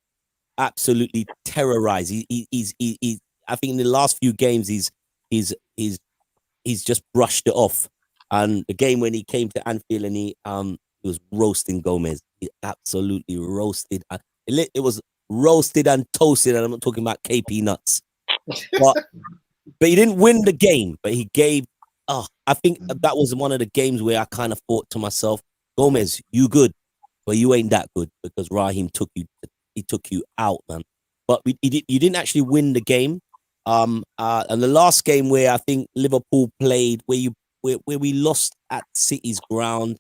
absolutely terrorize. He's I think in the last few games he's just brushed it off. And the game when he came to Anfield and he was roasting Gomez. He absolutely roasted. It was roasted and toasted, and I'm not talking about KP nuts. But he didn't win the game. But he gave. I think that was one of the games where I kind of thought to myself, Gomez, you good, but you ain't that good because Raheem took you. He took you out, man. But you didn't actually win the game. And the last game where I think Liverpool played, where we lost at City's ground,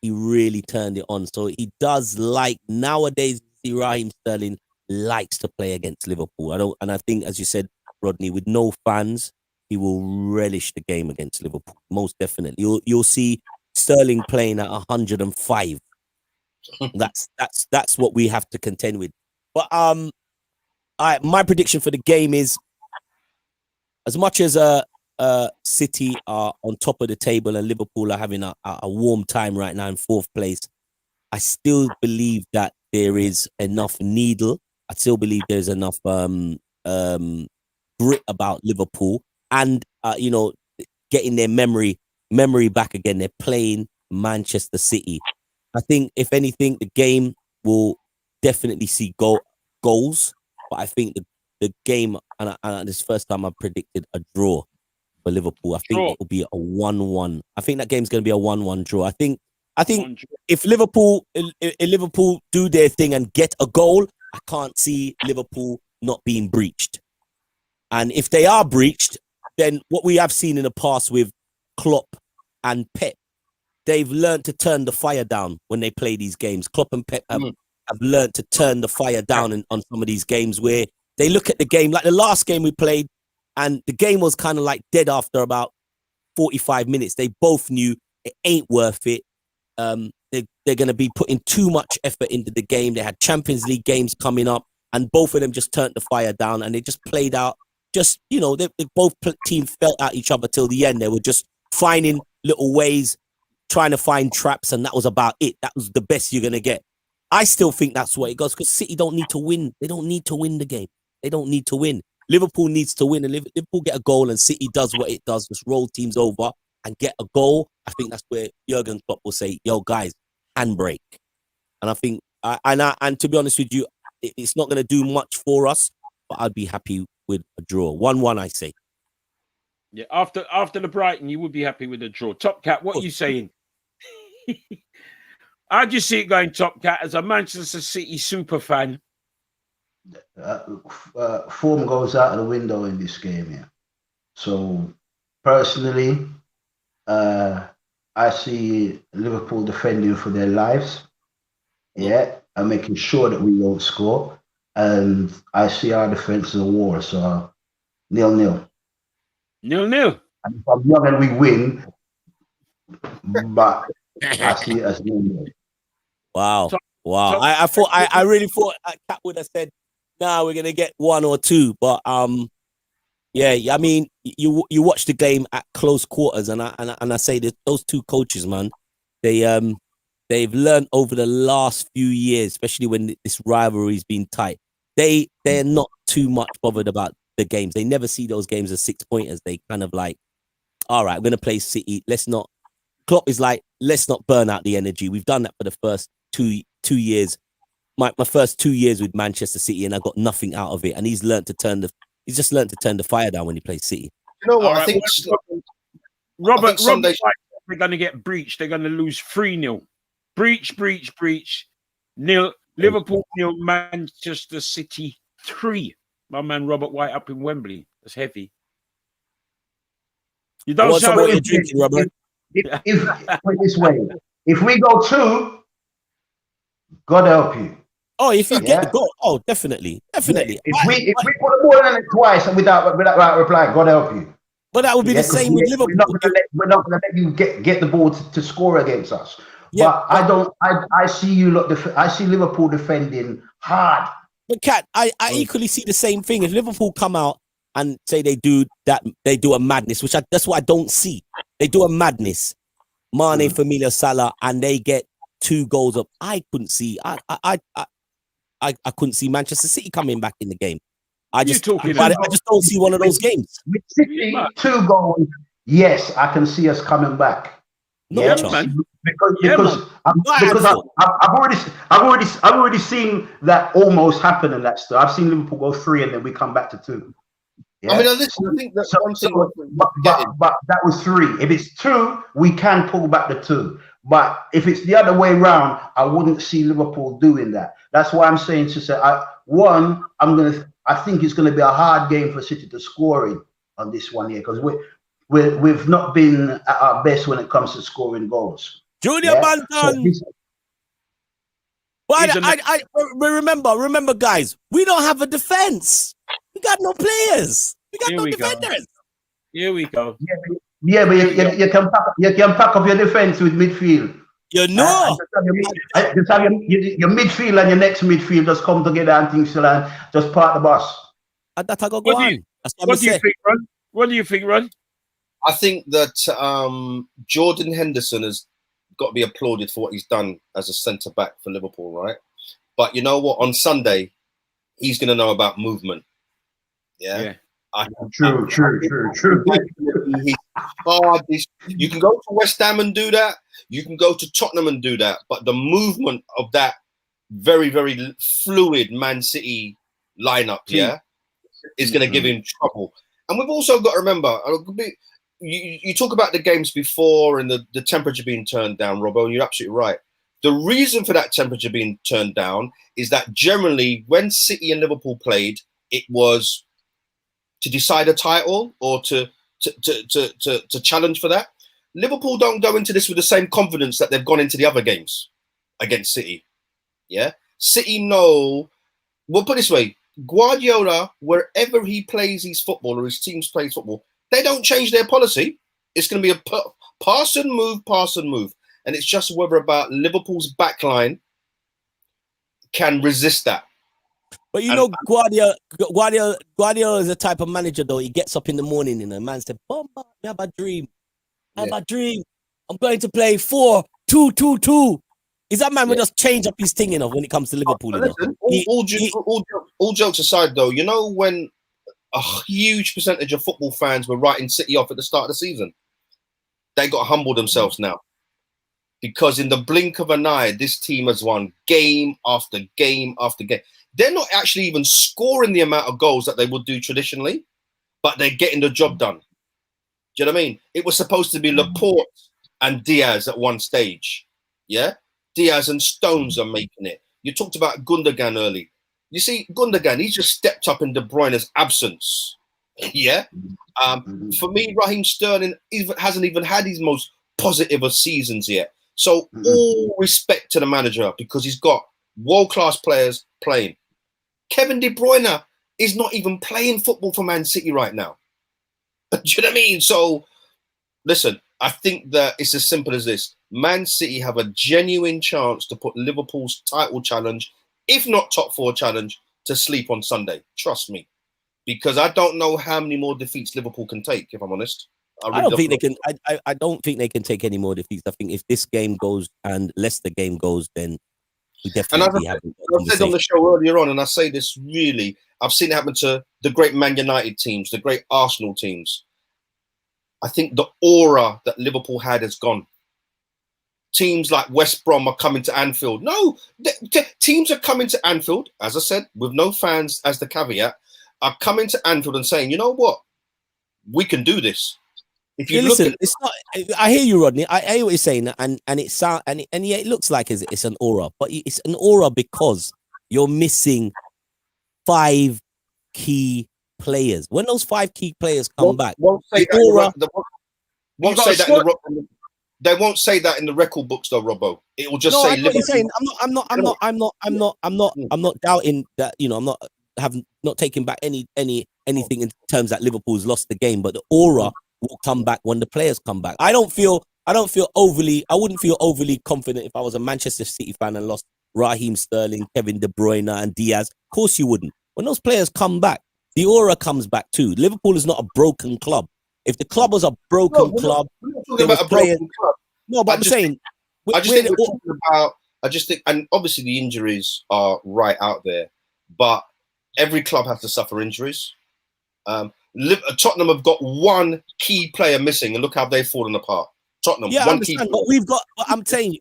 he really turned it on. So he does like nowadays. Raheem Sterling likes to play against Liverpool. I think, as you said, Rodney, with no fans, he will relish the game against Liverpool. Most definitely, you'll see Sterling playing at 105. That's what we have to contend with. But my prediction for the game is, as much as City are on top of the table and Liverpool are having a warm time right now in 4th place, I still believe that there is enough needle. I still believe there's enough grit about Liverpool, and getting their memory back again. They're playing Manchester City. I think, if anything, the game will definitely see goals. But I think the game, and this first time I predicted a draw for Liverpool. I think it will be a 1-1. I think that game's going to be a 1-1 draw. I think if Liverpool do their thing and get a goal, I can't see Liverpool not being breached. And if they are breached, then what we have seen in the past with Klopp and Pep, they've learned to turn the fire down when they play these games. Klopp and Pep have learned to turn the fire down on some of these games where they look at the game, like the last game we played, and the game was kind of like dead after about 45 minutes. They both knew it ain't worth it. They're going to be putting too much effort into the game. They had Champions League games coming up, and both of them just turned the fire down, and they just played out. They both teams felt at each other till the end. They were just finding little ways, trying to find traps, and that was about it. That was the best you're going to get. I still think that's what it goes, because City don't need to win. They don't need to win the game. They don't need to win. Liverpool needs to win, and Liverpool get a goal, and City does what it does, just roll teams over and get a goal. I think that's where Jurgen Klopp will say, yo, guys, handbrake. And I think, and to be honest with you, it's not going to do much for us, but I'd be happy with a draw. 1-1, I say. Yeah, after the Brighton, you would be happy with a draw. Top Cat, what are you saying? How do you see it going, Top Cat, as a Manchester City super fan? Form goes out of the window in this game, yeah. So, personally, I see Liverpool defending for their lives, yeah, and making sure that we don't score. And I see our defense as a war, so 0-0. 0-0. And if I'm young and we win, but I see it as 0-0. Wow. I really thought Cat would have said, nah, we're gonna get 1 or 2. But yeah, I mean, you watch the game at close quarters, and I say that those two coaches, man, they've learned over the last few years, especially when this rivalry's been tight. They're not too much bothered about the games. They never see those games as 6-pointers. They kind of like, all right, we're gonna play City. Klopp is like, let's not burn out the energy. We've done that for the first two years. My first 2 years with Manchester City, and I got nothing out of it. And he's just learned to turn the fire down when he plays City. You know what? Right, I think Robert, they're going to get breached. They're going to lose 3-0. Breach. Nil. Liverpool 0, Manchester City 3. My man Robert White up in Wembley. That's heavy. You don't What's sound what like you're drinking, Robert? If put it this way, if we go 2, God help you. Oh, if you get the Yeah. goal, oh, definitely. If we But put the ball in it twice and without right reply, God help you. that would be Yeah, the because same with Liverpool. we're not gonna let you get the ball to score against us. Yeah, But I don't. I see you look. I see Liverpool defending hard. But Kat, I equally see the same thing. If Liverpool come out and say they do a madness, which that's what I don't see. They do a madness. Mane, Firmino, Salah, and they get 2 goals up. I couldn't see. I couldn't see Manchester City coming back in the game. I just don't see one of those games. With City 2 goals, yes, I can see us coming back. No, because I've already seen that almost happen in that stuff. I've seen Liverpool go 3 and then we come back to 2. Yeah? I mean, listen, I think that's one thing. But that was 3. If it's 2, we can pull back the 2. But if it's the other way around, I wouldn't see Liverpool doing that. That's why I'm saying to say, I think it's gonna be a hard game for City to score in on this one here because we've not been at our best when it comes to scoring goals. Junior Banton. But I remember, guys, we don't have a defense. We got no players. We got no defenders. Here we go. Yeah, but you can pack up your defense with midfield. You know, just have your midfield and your next midfield just come together and things and just part the bus. That I go on. What do you think, Ron? What do you think, Ron? I think that Jordan Henderson has got to be applauded for what he's done as a centre back for Liverpool, right? But you know what? On Sunday, he's going to know about movement. Yeah. True. You can go to West Ham and do that. You can go to Tottenham and do that. But the movement of that very, very fluid Man City lineup, is going to give him trouble. And we've also got to remember, you talk about the games before and the temperature being turned down, Robbo, and you're absolutely right. The reason for that temperature being turned down is that generally when City and Liverpool played, it was to decide a title or to challenge for that. Liverpool don't go into this with the same confidence that they've gone into the other games against City. Yeah, City know. We'll put it this way: Guardiola, wherever he plays his football or his teams plays football, they don't change their policy. It's going to be a pass and move, and it's just whether about Liverpool's backline can resist that. But you know, Guardiola is the type of manager though. He gets up in the morning and the man said, "Bomba, I have a dream. I have a dream. I'm going to play 4-2-2-2." Is that man will just change up his thing enough when it comes to Liverpool? Listen, all jokes aside, though, you know when a huge percentage of football fans were writing City off at the start of the season, they got to humble themselves now, because in the blink of an eye, this team has won game after game after game. They're not actually even scoring the amount of goals that they would do traditionally, but they're getting the job done. Do you know what I mean? It was supposed to be Laporte and Diaz at one stage. Yeah? Diaz and Stones are making it. You talked about Gundogan early. You see, Gundogan, he's just stepped up in De Bruyne's absence. Yeah? For me, Raheem Sterling hasn't even had his most positive of seasons yet. So all respect to the manager because he's got world-class players playing. Kevin De Bruyne is not even playing football for Man City right now. Do you know what I mean? So, listen, I think that it's as simple as this. Man City have a genuine chance to put Liverpool's title challenge, if not top 4 challenge, to sleep on Sunday. Trust me. Because I don't know how many more defeats Liverpool can take, if I'm honest. I don't think they can. I don't think they can take any more defeats. I think if this game goes and Leicester game goes, then we definitely have. I said on the show earlier on, and I say this really, I've seen it happen to the great Man United teams, the great Arsenal teams. I think the aura that Liverpool had has gone. Teams like West Brom are coming to Anfield. No, teams are coming to Anfield, as I said, with no fans as the caveat, are coming to Anfield and saying, you know what, we can do this. If you listen, it's not. I hear you, Rodney. I hear what you're saying, and it sound and yeah, it looks like it's an aura, but it's an aura because you're missing 5 key players. When those 5 key players come back, won't say that. They won't say that in the record books, though, Robbo. It will just No, say I know what you're Liverpool. saying. I'm not doubting that. You know, not taking back anything in terms that Liverpool's lost the game, but the aura will come back when the players come back. I wouldn't feel overly confident if I was a Manchester City fan and lost Raheem Sterling, Kevin De Bruyne, and Diaz. Of course you wouldn't. When those players come back, the aura comes back too. Liverpool is not a broken club. If the club was a broken club, we're not talking about a broken club. No, but I'm saying, I just think we're talking about. I just think, and obviously the injuries are right out there, but every club has to suffer injuries. Tottenham have got one key player missing, and look how they've fallen apart. Tottenham, yeah, I understand, but we've got. I'm saying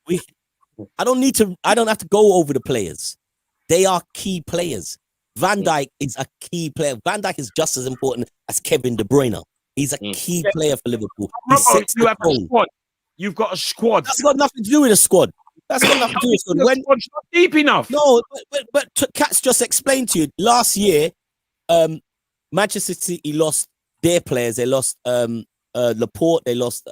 I don't have to go over the players. They are key players. Van Dijk is a key player. Van Dijk is just as important as Kevin De Bruyne. He's a key player for Liverpool. You have a squad. You've got a squad. That's got nothing to do with a squad. That's got nothing to do with a squad. When squad's not deep enough. No, but Kat's just explained to you last year. Manchester City lost their players. They lost Laporte. They lost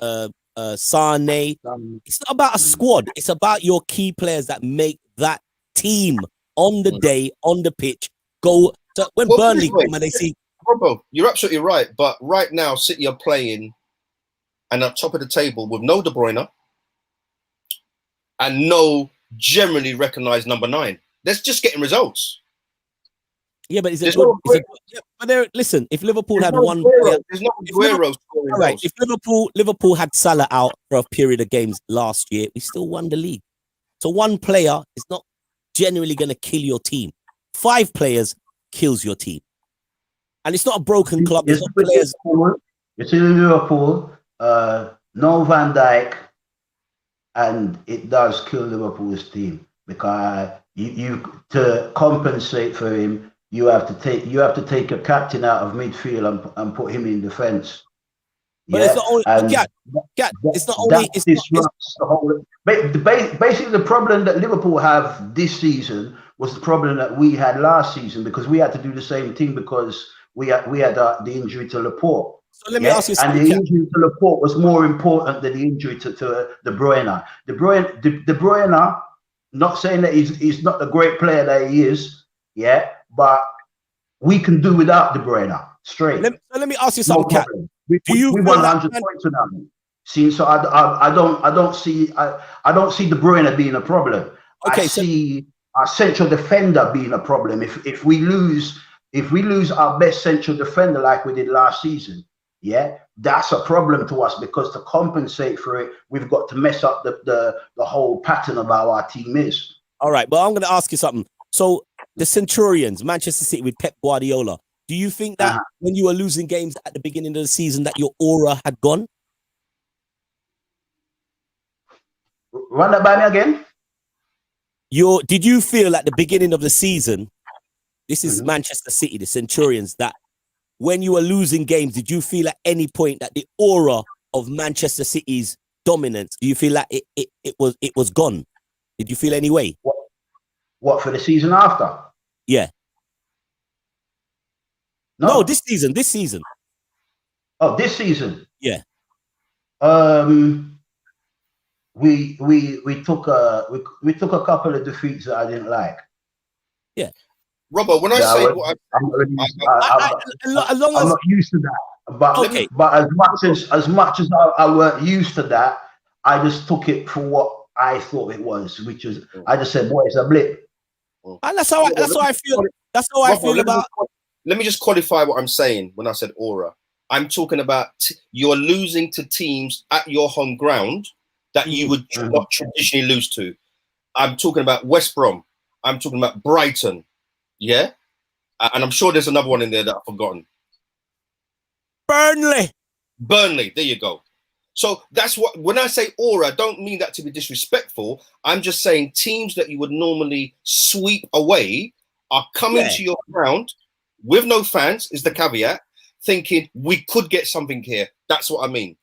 Sane. It's not about a squad. It's about your key players that make that team on the day, on the pitch, go. So when Burnley come and they see... Robbo, you're absolutely right. But right now, City are playing and at top of the table with no De Bruyne and no generally recognised number 9. That's just getting results. Yeah, but listen, if Liverpool had one player, there's no Aguero scoring all right, goals. if Liverpool had Salah out for a period of games last year, we still won the league. So one player is not generally going to kill your team. 5 players kills your team. And it's not a broken club. It's not players. It's in Liverpool, no Van Dijk, and it does kill Liverpool's team because you to compensate for him, you have to take a captain out of midfield and put him in defence. But it's not only. It's not only. Basically, the problem that Liverpool have this season was the problem that we had last season because we had to do the same thing because we had the injury to Laporte. So let me ask you something. And the injury to Laporte was more important than the injury to De Bruyne. De Bruyne, not saying that he's not the great player that he is, but we can do without De Bruyne straight. Let me ask you something, Kat. We won 100 points on that. See, so I don't see De Bruyne being a problem. Okay, I see our central defender being a problem. If we lose our best central defender like we did last season, that's a problem to us because to compensate for it, we've got to mess up the whole pattern of how our team is. All right, but I'm going to ask you something. So the Centurions, Manchester City with Pep Guardiola, do you think that when you were losing games at the beginning of the season that your aura had gone? Run that by me again. Did you feel at the beginning of the season, this is Manchester City, the Centurions, that when you were losing games, did you feel at any point that the aura of Manchester City's dominance, do you feel like it was gone? Did you feel any way? What for the season after? Yeah. No, this season. Oh, this season. Yeah. We took a couple of defeats that I didn't like. Yeah. Robert, when I say what I'm not used to that. But as much as I weren't used to that, I just took it for what I thought it was, which was I just said, "Boy, it's a blip." And that's how I feel. That's how I feel about. Let me just qualify what I'm saying when I said aura. I'm talking about you're losing to teams at your home ground that you would not traditionally lose to. I'm talking about West Brom. I'm talking about Brighton. Yeah? And I'm sure there's another one in there that I've forgotten. Burnley. There you go. So that's what, when I say aura, I don't mean that to be disrespectful. I'm just saying teams that you would normally sweep away are coming to your ground with no fans, is the caveat, thinking we could get something here. That's what I mean.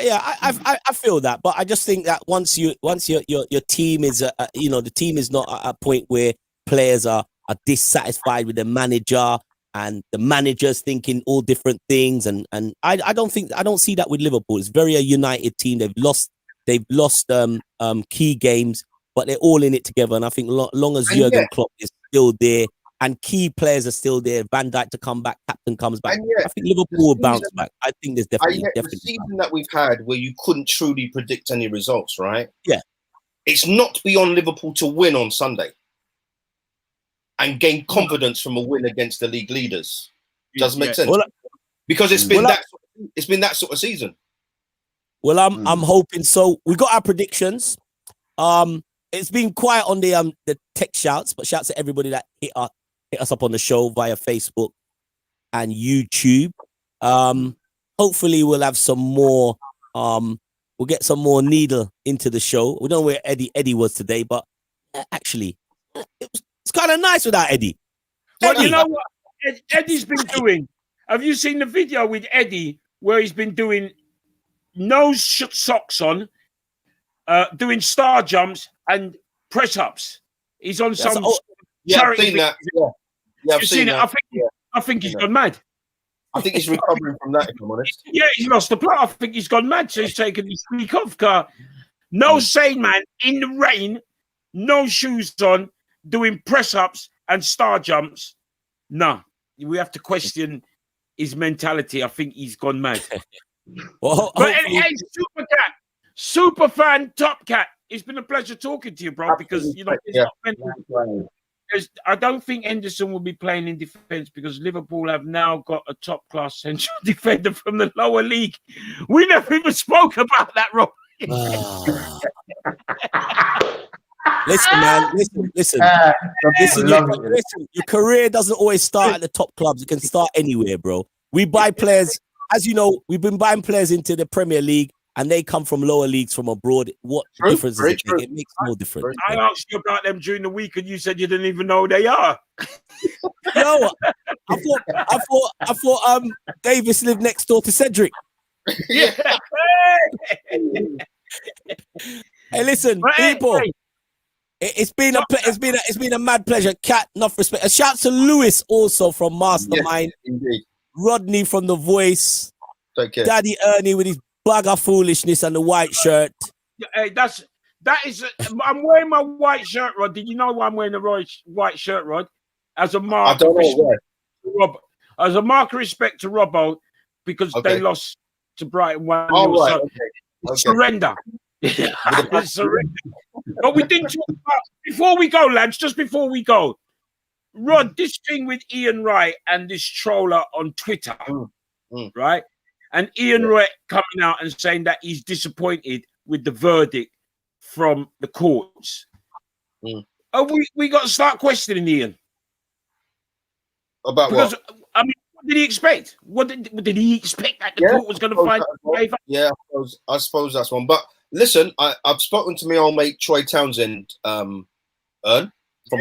Yeah, I feel that, but I just think that once your team is the team is not at a point where players are dissatisfied with the manager and the manager's thinking all different things, and I don't see that with Liverpool. It's very a united team. They've lost They've lost key games, but they're all in it together. And I think long as And Jurgen Klopp is still there and key players are still there, Van Dijk to come back, captain comes back, and yet I think Liverpool will bounce back. I think there's definitely the season that we've had where you couldn't truly predict any results, right? Yeah. It's not beyond Liverpool to win on Sunday and gain confidence from a win against the league leaders. Does make sense? Well, because it's been that sort of season. Well, I'm hoping so. We got our predictions. It's been quiet on the tech shouts, but shouts to everybody that hit us up on the show via Facebook and YouTube. Hopefully we'll have some more. We'll get some more needle into the show. We don't know where Eddie was today, but actually, it's kind of nice without Eddie. Well, you know what Eddie's been doing? Have you seen the video with Eddie where he's been doing no socks on, doing star jumps and press ups? He's on some I've seen that. Yeah, I've seen that. I think he's gone mad. I think he's recovering from that, if I'm honest. Yeah, he's lost the plot. I think he's gone mad, so he's taken his week off. No sane man in the rain, no shoes on, doing press ups and star jumps. No, we have to question his mentality. I think he's gone mad. Well, but hey, Super Cat, super fan, Top Cat. It's been a pleasure talking to you, bro. Because I don't think Henderson will be playing in defence because Liverpool have now got a top-class central defender from the lower league. We never even spoke about that, Rob. Listen, man. Listen. Your career doesn't always start at the top clubs. It can start anywhere, bro. We buy players, as you know, we've been buying players into the Premier League, and they come from lower leagues from abroad. What difference does it make? It makes no difference. I asked you about them during the week, and you said you didn't even know who they are. No, I thought Davis lived next door to Cedric. Yeah. Hey, listen, people. It's been a mad pleasure. Cat, enough respect. A shout to Lewis also from Mastermind. Yes, indeed. Rodney from The Voice. Take care. Daddy Ernie with his bag of foolishness and the white shirt. Hey, I'm wearing my white shirt, Rod. Did you know why I'm wearing the white shirt, Rod? As a mark, I don't know why. As a mark of respect to Robbo, because they lost to Brighton 1-0. Right. Okay. Surrender. Surrender. But we didn't talk about, before we go, lads, just before we go, Rod, this thing with Ian Wright and this troller on Twitter, right? And Ian Wright coming out and saying that he's disappointed with the verdict from the courts. We got to start questioning Ian. About because, what? I mean, what did he expect? What did he expect that the court was going to find? Yeah, I suppose that's one. But listen, I've spoken to my old mate Troy Townsend, from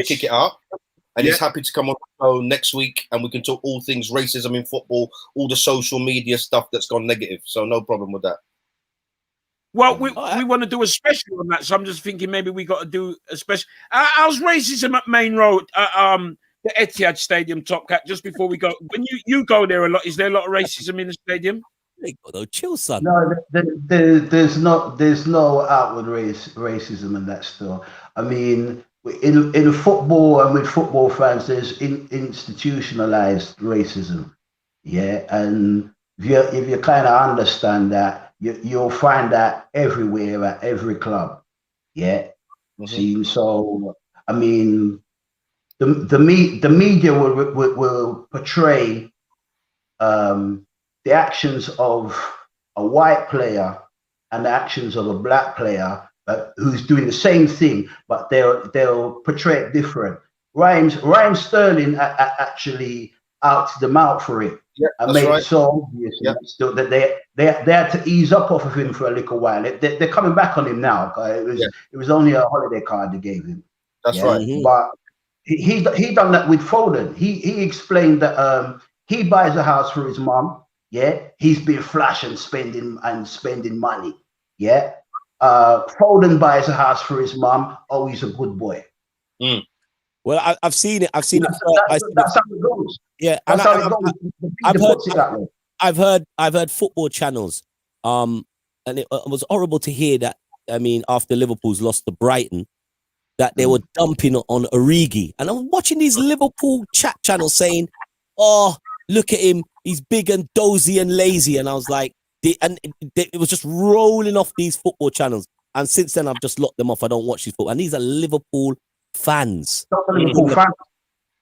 Kick It Out. And he's happy to come on the show next week and we can talk all things racism in football, all the social media stuff that's gone negative. So no problem with that. Well, we want to do a special on that. So I'm just thinking maybe we got to do a special. How's racism at Main Road, the Etihad Stadium, Top Cat, just before we go? When you go there a lot, is there a lot of racism in the stadium? No, chill, son. No, there's no outward racism in that store. I mean, in football and with football fans, there's institutionalized racism, and if you kind of understand that, you'll find that everywhere at every club, See, so I mean, the media will portray the actions of a white player and the actions of a black player who's doing the same thing, but they'll portray it different. Ryan Sterling actually outed them out for it and made it so obvious that they had to ease up off of him for a little while. They're coming back on him now. It was only a holiday card they gave him. That's right. But he done that with Foden. He explained that he buys a house for his mum. He's been flash and spending money. Foden buys a house for his mum. Oh, he's a good boy. Well, I've seen it. That's how it goes. Yeah, that's how it goes. I've heard football channels. And it was horrible to hear that I mean, after Liverpool's lost to Brighton, that they were dumping on Origi. And I'm watching these Liverpool chat channels saying, oh, look at him. He's big and dozy and lazy. And I was like, it was just rolling off these football channels. And since then, I've just locked them off. I don't watch these football. And these are Liverpool fans. Liverpool fans.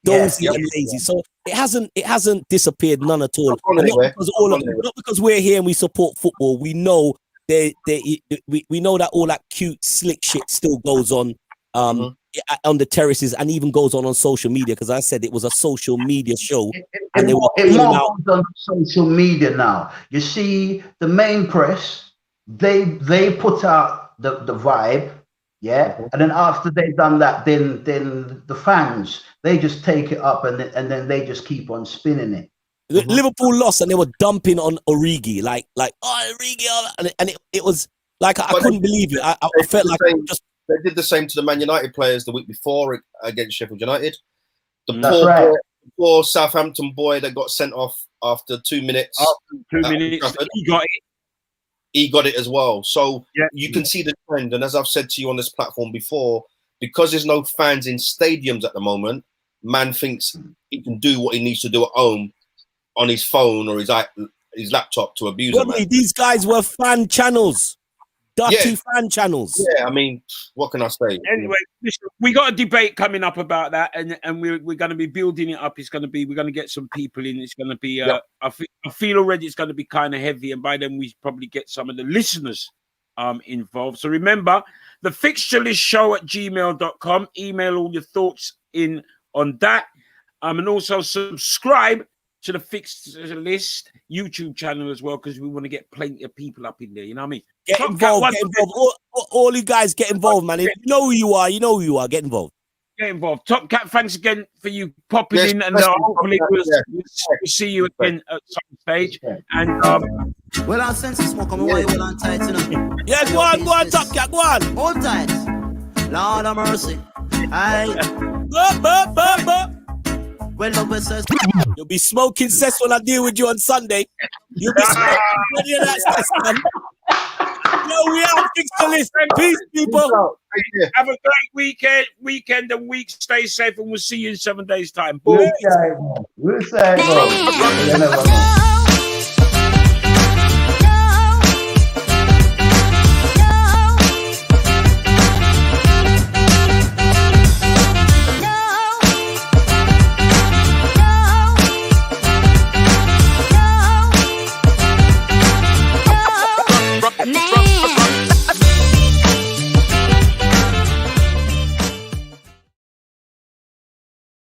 Dozy and lazy. So it hasn't disappeared, none at all. And not because we're here and we support football. We know we know that all that cute, slick shit still goes on the terraces and even goes on social media, because I said it was a social media show. And they were on social media now. You see, the main press, they put out the vibe, and then after they've done that, then the fans, they just take it up and then they just keep on spinning it. Liverpool lost and they were dumping on Origi, like Origi, and it was like I couldn't believe it. I felt like they did the same to the Man United players the week before against Sheffield United. The poor Southampton boy that got sent off after 2 minutes. After 2 minutes, he got it. He got it as well. So you can see the trend. And as I've said to you on this platform before, because there's no fans in stadiums at the moment, man thinks he can do what he needs to do at home on his phone or his laptop to abuse him. These guys were fan channels. Dirty fan channels. Yeah, I mean, what can I say? Anyway, listen, we got a debate coming up about that, and we're going to be building it up. We're going to get some people in. It's going to be, I feel already it's going to be kind of heavy, and by then we probably get some of the listeners involved. So remember, the fixturelist@gmail.com. Email all your thoughts in on that, and also subscribe to the Fixture List YouTube channel as well, because we want to get plenty of people up in there. You know what I mean? Get involved. All you guys get involved, man. If you know who you are, you know who you are. Get involved. Get involved. Top Cat, thanks again for you popping in, and hopefully we'll see you again at some stage. And well, I'll sense the smoke. I'm away well on tight, you know. Yeah, go on, Top Cat, go on. Hold tight. Lord of mercy. You'll be smoking cess when I deal with you on Sunday. You'll be smoking plenty of that cess, man. Yo, we are Fixture List. Peace, people. Have a great weekend and week. Stay safe, and we'll see you in 7 days' time. We'll say,